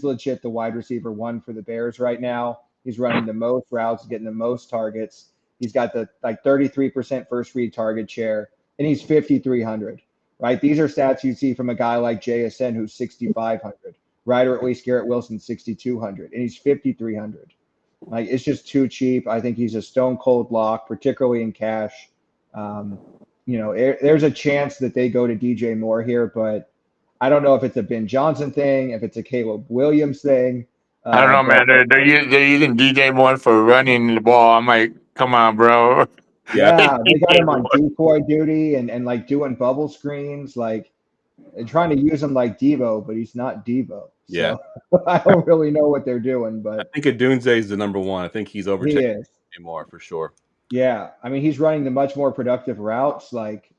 legit the wide receiver one for the Bears right now. He's running the most routes, getting the most targets. He's got the 33% first read target share, and he's 5,300. Right, these are stats you see from a guy like JSN who's 6,500. Right, or at least Garrett Wilson 6,200, and he's 5,300. Like, it's just too cheap. I think he's a stone cold lock, particularly in cash. There's a chance that they go to DJ Moore here, but I don't know if it's a Ben Johnson thing, if it's a Caleb Williams thing. I don't know, man. They're using DJ Moore for running the ball. I'm like, come on, bro. Yeah, they got him on decoy duty and like doing bubble screens, like and trying to use him like Devo, but he's not Devo. Yeah, so I don't really know what they're doing, but I think Adunze is the number one. I think he's overtaking Moore for sure. Yeah, I mean, he's running the much more productive routes. Like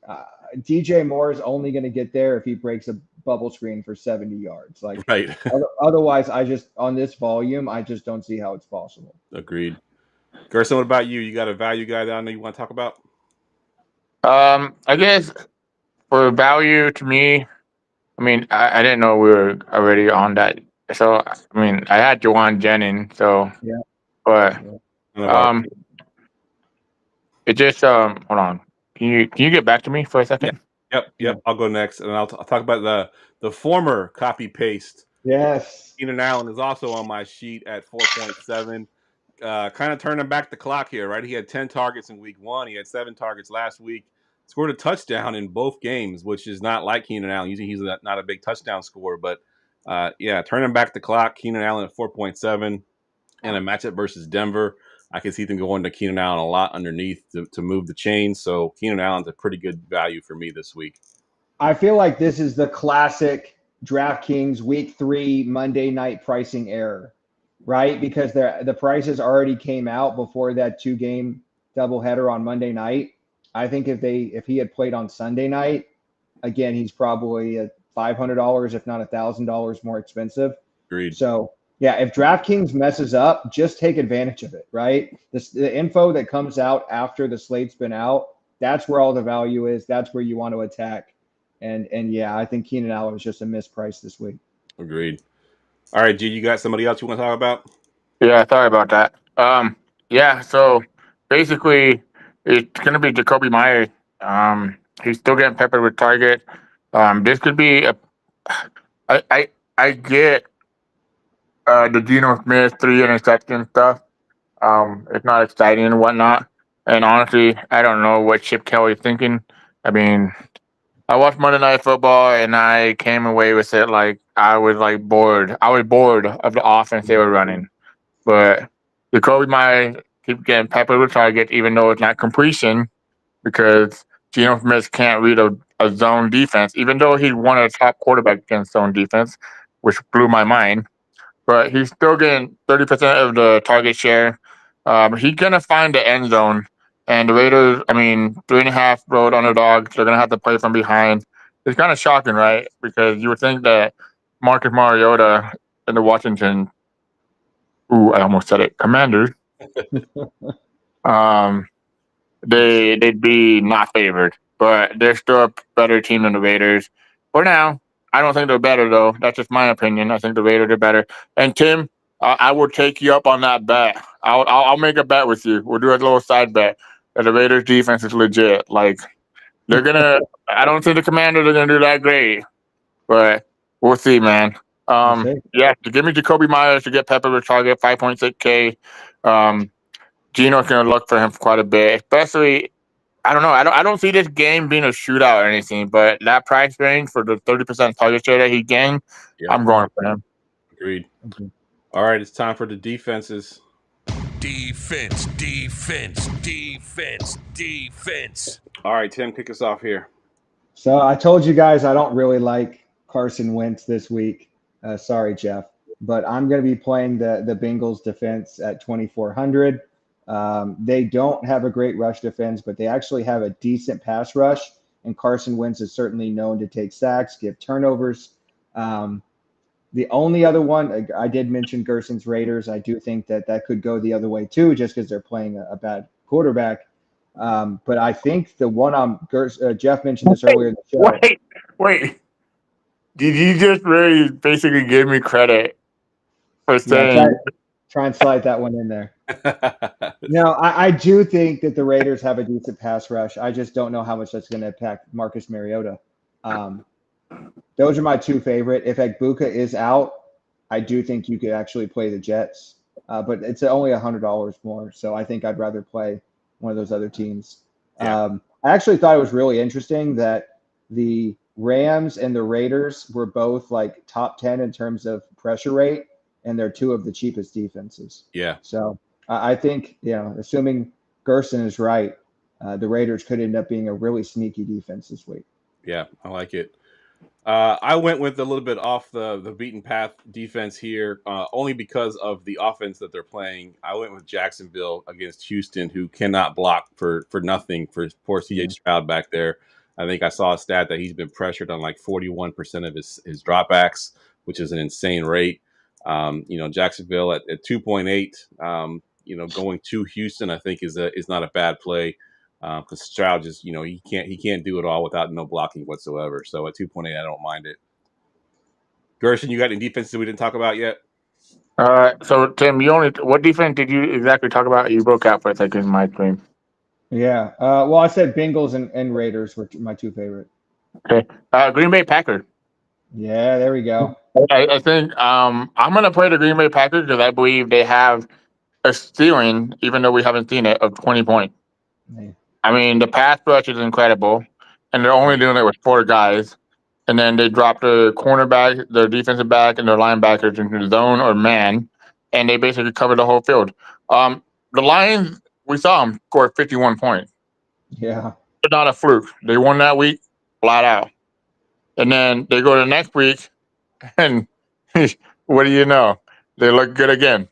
DJ Moore is only going to get there if he breaks a bubble screen for 70 yards. Like, right. Otherwise, on this volume, I just don't see how it's possible. Agreed. Gerson, what about you? You got a value guy that I know you want to talk about? I guess for value to me, I mean, I didn't know we were already on that. So, I mean, I had Juwan Jennings, so, yeah. But, it just, hold on. Can you get back to me for a second? Yep. I'll go next, and I'll talk about the former copy paste. Yes. Keenan Allen is also on my sheet at 4.7. Kind of turning back the clock here, right? He had 10 targets in week 1. He had 7 targets last week. Scored a touchdown in both games, which is not like Keenan Allen. Usually he's not a big touchdown scorer, but turning back the clock, Keenan Allen at 4.7 and a matchup versus Denver. I can see them going to Keenan Allen a lot underneath to move the chain. So Keenan Allen's a pretty good value for me this week. I feel like this is the classic DraftKings week 3 Monday night pricing error, right? Because the prices already came out before that 2-game doubleheader on Monday night. I think if he had played on Sunday night, again, he's probably at $500, if not $1,000 more expensive. Agreed. So yeah, if DraftKings messes up, just take advantage of it, right? The info that comes out after the slate's been out, that's where all the value is. That's where you want to attack. And yeah, I think Keenan Allen was just a misprice this week. Agreed. All right, G, you got somebody else you want to talk about? Yeah, sorry about that. So basically it's gonna be Jacoby Myers. He's still getting peppered with target. This could be I get the Geno Smith 3 interception stuff. It's not exciting and whatnot. And honestly, I don't know what Chip Kelly's thinking. I mean, I watched Monday Night Football and I came away with it like I was bored. I was bored of the offense they were running. But Jacoby Myers keep getting peppered with target, even though it's not completion, because Geno Smith can't read a zone defense, even though he's one of the top quarterbacks against zone defense, which blew my mind. But he's still getting 30% of the target share. He's going to find the end zone. And the Raiders, 3.5 road underdogs, they're going to have to play from behind. It's kind of shocking, right? Because you would think that Marcus Mariota and the Washington, I almost said it, Commanders, they'd be not favored. But they're still a better team than the Raiders. For now, I don't think they're better, though. That's just my opinion. I think the Raiders are better. And Tim, I will take you up on that bet. I'll make a bet with you. We'll do a little side bet that the Raiders defense is legit. Like they're gonna. I don't think the Commanders are gonna do that great, but we'll see, man. Yeah, to give me Jacoby Myers to get Pepper to target 5.6K. Gino's gonna look for him quite a bit, especially. I don't know. I don't see this game being a shootout or anything, but that price range for the 30% target share that he gained, I'm going for him. Agreed. All right, it's time for the defenses. Defense, defense, defense, defense. All right, Tim, kick us off here. So I told you guys I don't really like Carson Wentz this week. Sorry, Geoff, but I'm going to be playing the Bengals defense at 2,400. They don't have a great rush defense, but they actually have a decent pass rush. And Carson Wentz is certainly known to take sacks, give turnovers. The only other one, I did mention Gerson's Raiders. I do think that could go the other way too, just because they're playing a bad quarterback. But I think the one Geoff mentioned this earlier in the show. Wait. Did you just really basically give me credit for saying? Try and slide that one in there. No, I do think that the Raiders have a decent pass rush. I just don't know how much that's going to impact Marcus Mariota. Those are my two favorite. If Egbuka is out, I do think you could actually play the Jets, but it's only $100 more. So I think I'd rather play one of those other teams. Yeah. I actually thought it was really interesting that the Rams and the Raiders were both like top 10 in terms of pressure rate, and they're two of the cheapest defenses. Yeah. So I think, assuming Gerson is right, the Raiders could end up being a really sneaky defense this week. Yeah, I like it. I went with a little bit off the beaten path defense here, only because of the offense that they're playing. I went with Jacksonville against Houston, who cannot block for nothing for poor C.J. Stroud back there. I think I saw a stat that he's been pressured on like 41% of his dropbacks, which is an insane rate. Jacksonville at 2.8, going to Houston, I think is not a bad play. Because Stroud just, he can't do it all without no blocking whatsoever. So at 2.8, I don't mind it. Gerson, you got any defenses we didn't talk about yet? So Tim, what defense did you exactly talk about? You broke out for a second in my screen. Yeah. Well, I said Bengals and Raiders were my two favorite. Okay. Green Bay Packers. Yeah, there we go. I think I'm gonna play the Green Bay Packers because I believe they have a ceiling, even though we haven't seen it, of 20 points. Yeah. I mean, the pass rush is incredible, and they're only doing it with 4 guys. And then they drop their cornerback, their defensive back, and their linebackers into zone or man, and they basically cover the whole field. The Lions, we saw them score 51 points. Yeah. It's not a fluke. They won that week flat out. And then they go to the next week, and what do you know? They look good again.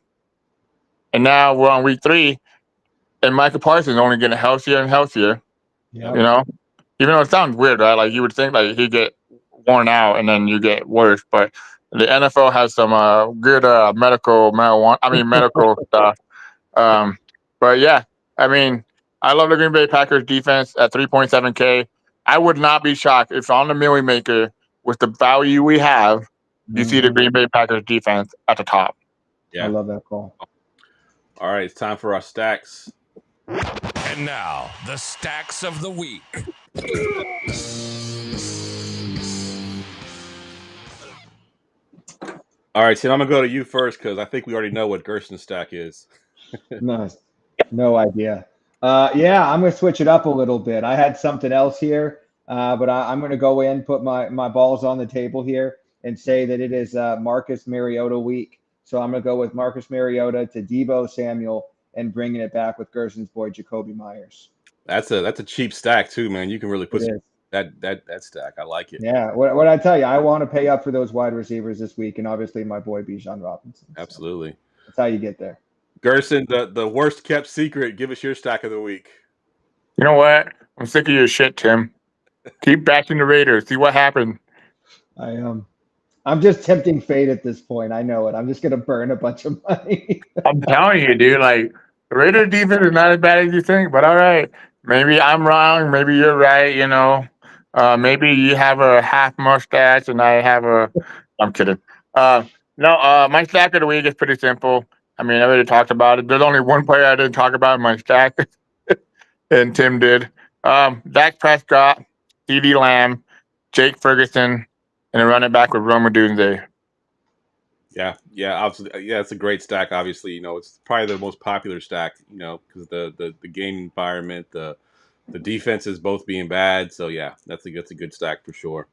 And now we're on week 3. And Michael Parsons is only getting healthier and healthier. Yep. Even though it sounds weird, right? Like you would think like he'd get worn out and then you get worse. But the NFL has some good medical stuff. But yeah, I mean, I love the Green Bay Packers defense at 3.7K. I would not be shocked if on the Millie Maker with the value we have, you see the Green Bay Packers defense at the top. Yeah, I love that call. All right, it's time for our stacks. And now, the stacks of the week. All right, Tim, I'm going to go to you first because I think we already know what Gerson's stack is. No idea. Yeah, I'm going to switch it up a little bit. I had something else here, but I'm going to go in, put my balls on the table here, and say that it is Marcus Mariota week. So I'm going to go with Marcus Mariota to Deebo Samuel and bringing it back with Gerson's boy Jacoby Myers. That's a cheap stack too, man. You can really put that stack. I like it. Yeah, what I tell you, I want to pay up for those wide receivers this week, and obviously my boy Bijan Robinson. Absolutely, that's how you get there. Gerson, the worst kept secret. Give us your stack of the week. You know what? I'm sick of your shit, Tim. Keep bashing the Raiders. See what happened. I am. I'm just tempting fate at this point. I know it. I'm just gonna burn a bunch of money. I'm telling you, dude. Like the Raiders defense is not as bad as you think, but all right. Maybe I'm wrong. Maybe you're right. Maybe you have a half mustache and I have a. I'm kidding. No, my stack of the week is pretty simple. I mean, I already talked about it. There's only one player I didn't talk about in my stack, and Tim did. Dak Prescott, CeeDee Lamb, Jake Ferguson, and a running back with Roma Dunze. Yeah, obviously, yeah, it's a great stack. Obviously, it's probably the most popular stack. Because the game environment, the defenses both being bad. So yeah, that's a good stack for sure.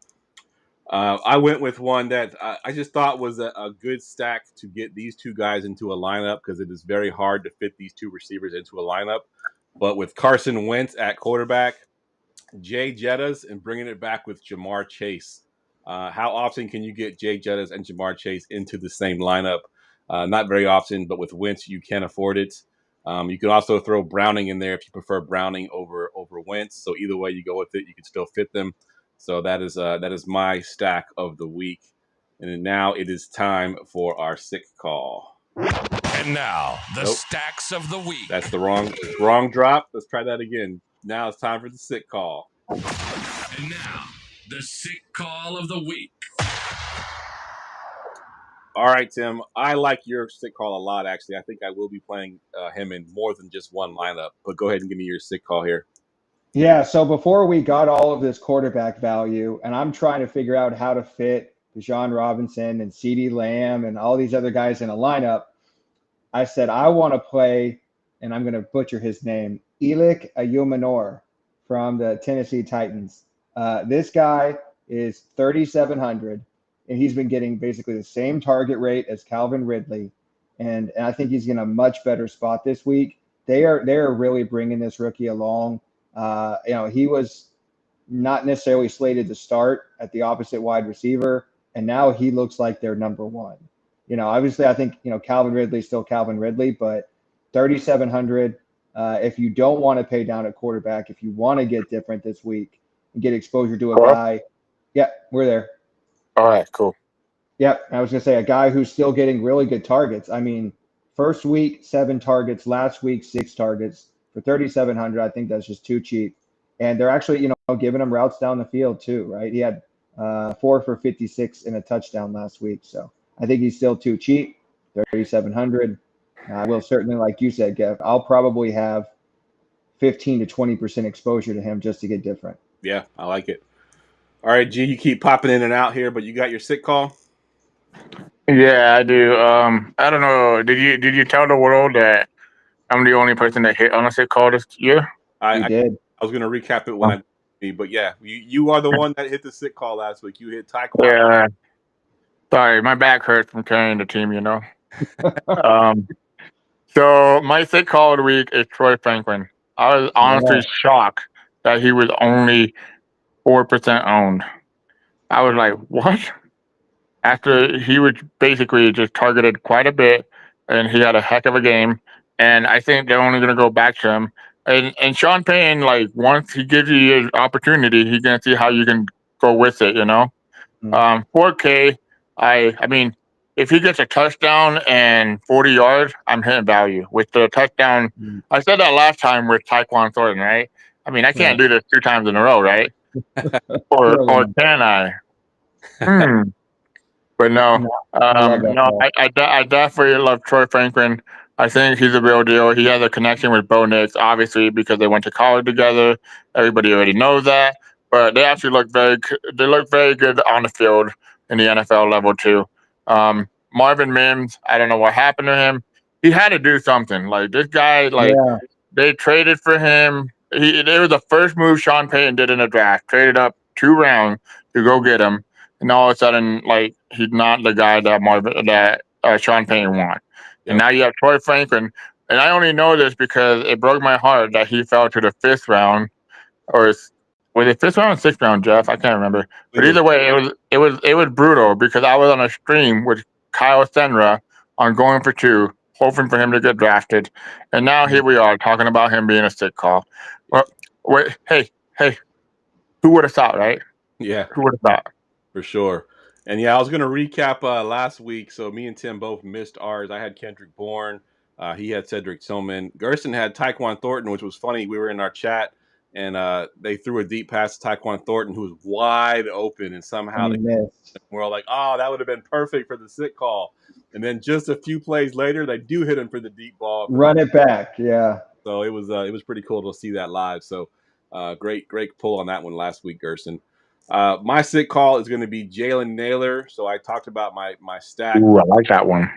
I went with one that I just thought was a good stack to get these two guys into a lineup because it is very hard to fit these two receivers into a lineup. But with Carson Wentz at quarterback, Jay Jettas, and bringing it back with Jamar Chase. How often can you get Jay Jettas and Jamar Chase into the same lineup? Not very often, but with Wentz, you can afford it. You can also throw Browning in there if you prefer Browning over Wentz. So either way you go with it, you can still fit them. So that is my stack of the week. And then now it is time for our sick call. And now the stacks of the week. That's the wrong drop. Let's try that again. Now it's time for the sick call. And now the sick call of the week. All right, Tim. I like your sick call a lot, actually. I think I will be playing him in more than just one lineup. But go ahead and give me your sick call here. Yeah, so before we got all of this quarterback value, and I'm trying to figure out how to fit Bijan Robinson and CeeDee Lamb and all these other guys in a lineup, I said I want to play, and I'm going to butcher his name, Elik Ayumanor from the Tennessee Titans. This guy is 3,700, and he's been getting basically the same target rate as Calvin Ridley, and I think he's in a much better spot this week. They are really bringing this rookie along. He was not necessarily slated to start at the opposite wide receiver, and now he looks like their number one. Obviously, I think Calvin Ridley is still Calvin Ridley, but 3,700. If you don't want to pay down at quarterback, if you want to get different this week and get exposure to a guy, yeah, we're there. All right, cool. Yeah, I was gonna say a guy who's still getting really good targets. I mean, first week 7 targets, last week 6 targets for 3,700. I think that's just too cheap. And they're actually giving him routes down the field too, right? He had 4 for 56 and a touchdown last week, so I think he's still too cheap. 3,700. I will certainly, like you said, Geoff, I'll probably have 15 to 20% exposure to him just to get different. Yeah, I like it. All right, G, you keep popping in and out here, but you got your sick call? Yeah, I do. I don't know. Did you tell the world that I'm the only person that hit on a sick call this year? I did. I was going to recap it when I did, but yeah, you are the one that hit the sick call last week. You hit Taekwondo. Yeah. Sorry, my back hurts from carrying the team, So my sick call of the week is Troy Franklin. I was honestly shocked that he was only 4% owned. I was like, what? After he was basically just targeted quite a bit, and he had a heck of a game. And I think they're only going to go back to him. And Sean Payne, once he gives you an opportunity, he's going to see how you can go with it, 4K, I mean, if he gets a touchdown and 40 yards, I'm hitting value. With the touchdown, I said that last time with Tyquan Thornton, right? I mean, I can't do this 2 times in a row, right? or can I? But no, I definitely love Troy Franklin. I think he's a real deal. He has a connection with Bo Nix, obviously, because they went to college together. Everybody already knows that. But they actually look very good on the field in the NFL level too. Marvin Mims, I don't know what happened to him. He had to do something. This guy, they traded for him. It was the first move Sean Payton did in a draft. Traded up 2 rounds to go get him. And all of a sudden, he's not the guy that Sean Payton wants. Yep. And now you have Troy Franklin. And I only know this because it broke my heart that he fell to the 5th round, or was it 5th round or 6th round, Geoff? I can't remember. But either way, it was brutal because I was on a stream with Kyle Senra on going for 2, hoping for him to get drafted. And now here we are talking about him being a sick call. Well, wait, hey, who would have thought, right? Yeah. Who would have thought? For sure. And yeah, I was going to recap last week. So me and Tim both missed ours. I had Kendrick Bourne. He had Cedric Tillman. Gerson had Tyquan Thornton, which was funny. We were in our chat, and they threw a deep pass to Tyquan Thornton, who was wide open, and somehow And he missed. we're all like, "Oh, that would have been perfect for the sit call." And then just a few plays later, they do hit him for the deep ball. Run it back, yeah. So it was pretty cool to see that live. So great pull on that one last week, Gerson. My sit call is going to be Jalen Naylor. So I talked about my stack. Ooh, I like that one.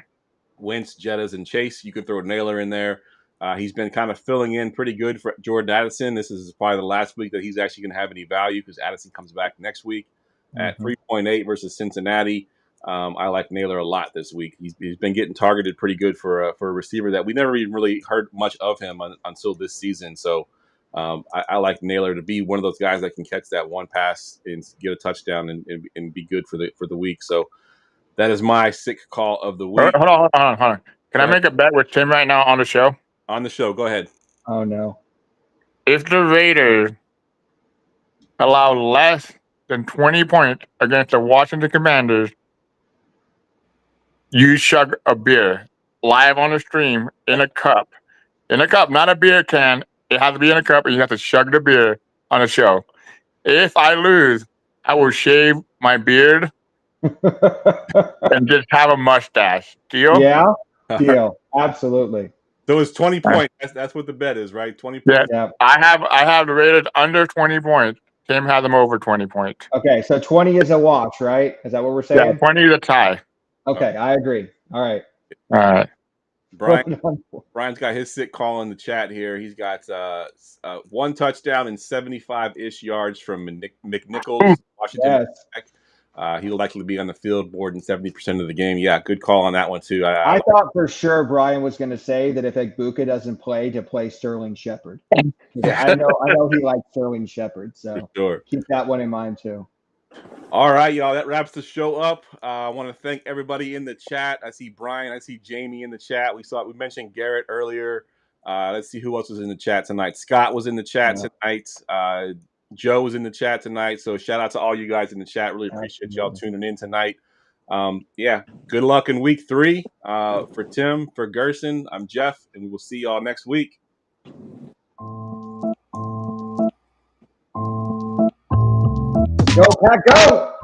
Wentz, Jettas, and Chase. You could throw Naylor in there. He's been kind of filling in pretty good for Jordan Addison. This is probably the last week that he's actually going to have any value because Addison comes back next week at 3.8 versus Cincinnati. I like Naylor a lot this week. He's been getting targeted pretty good for a receiver that we never even really heard much of him until this season. So I like Naylor to be one of those guys that can catch that one pass and get a touchdown and be good for the week. So that is my sick call of the week. Hold on. Can I make a bet with Tim right now on the show? On the show, go ahead. Oh no. If the Raiders allow less than 20 points against the Washington Commanders, you chug a beer live on the stream in a cup. In a cup, not a beer can. It has to be in a cup, and you have to chug the beer on the show. If I lose, I will shave my beard and just have a mustache. Deal? Yeah, deal. Absolutely. So it's 20 points. That's what the bet is, right? 20 points. Yeah. I have the Raiders under 20 points. Tim has them over 20 points. Okay, so 20 is a wash, right? Is that what we're saying? Yeah, 20 is a tie. Okay, I agree. All right. All right. Brian's got his sick call in the chat here. He's got one touchdown and 75-ish yards from McNichols, Washington. Yes. He'll likely be on the field more than 70% of the game. Yeah, good call on that one too. I thought for sure Brian was going to say that if Egbuka doesn't play, to play Sterling Shepard. I know he likes Sterling Shepard, so sure. Keep that one in mind too. All right, y'all. That wraps the show up. I want to thank everybody in the chat. I see Brian. I see Jamie in the chat. We mentioned Garrett earlier. Let's see who else was in the chat tonight. Scott was in the chat tonight. Joe was in the chat tonight. So shout out to all you guys in the chat. Really appreciate y'all tuning in tonight. Good luck in week 3. For Tim, for Gerson, I'm Geoff, and we will see y'all next week. Go, Pack, go!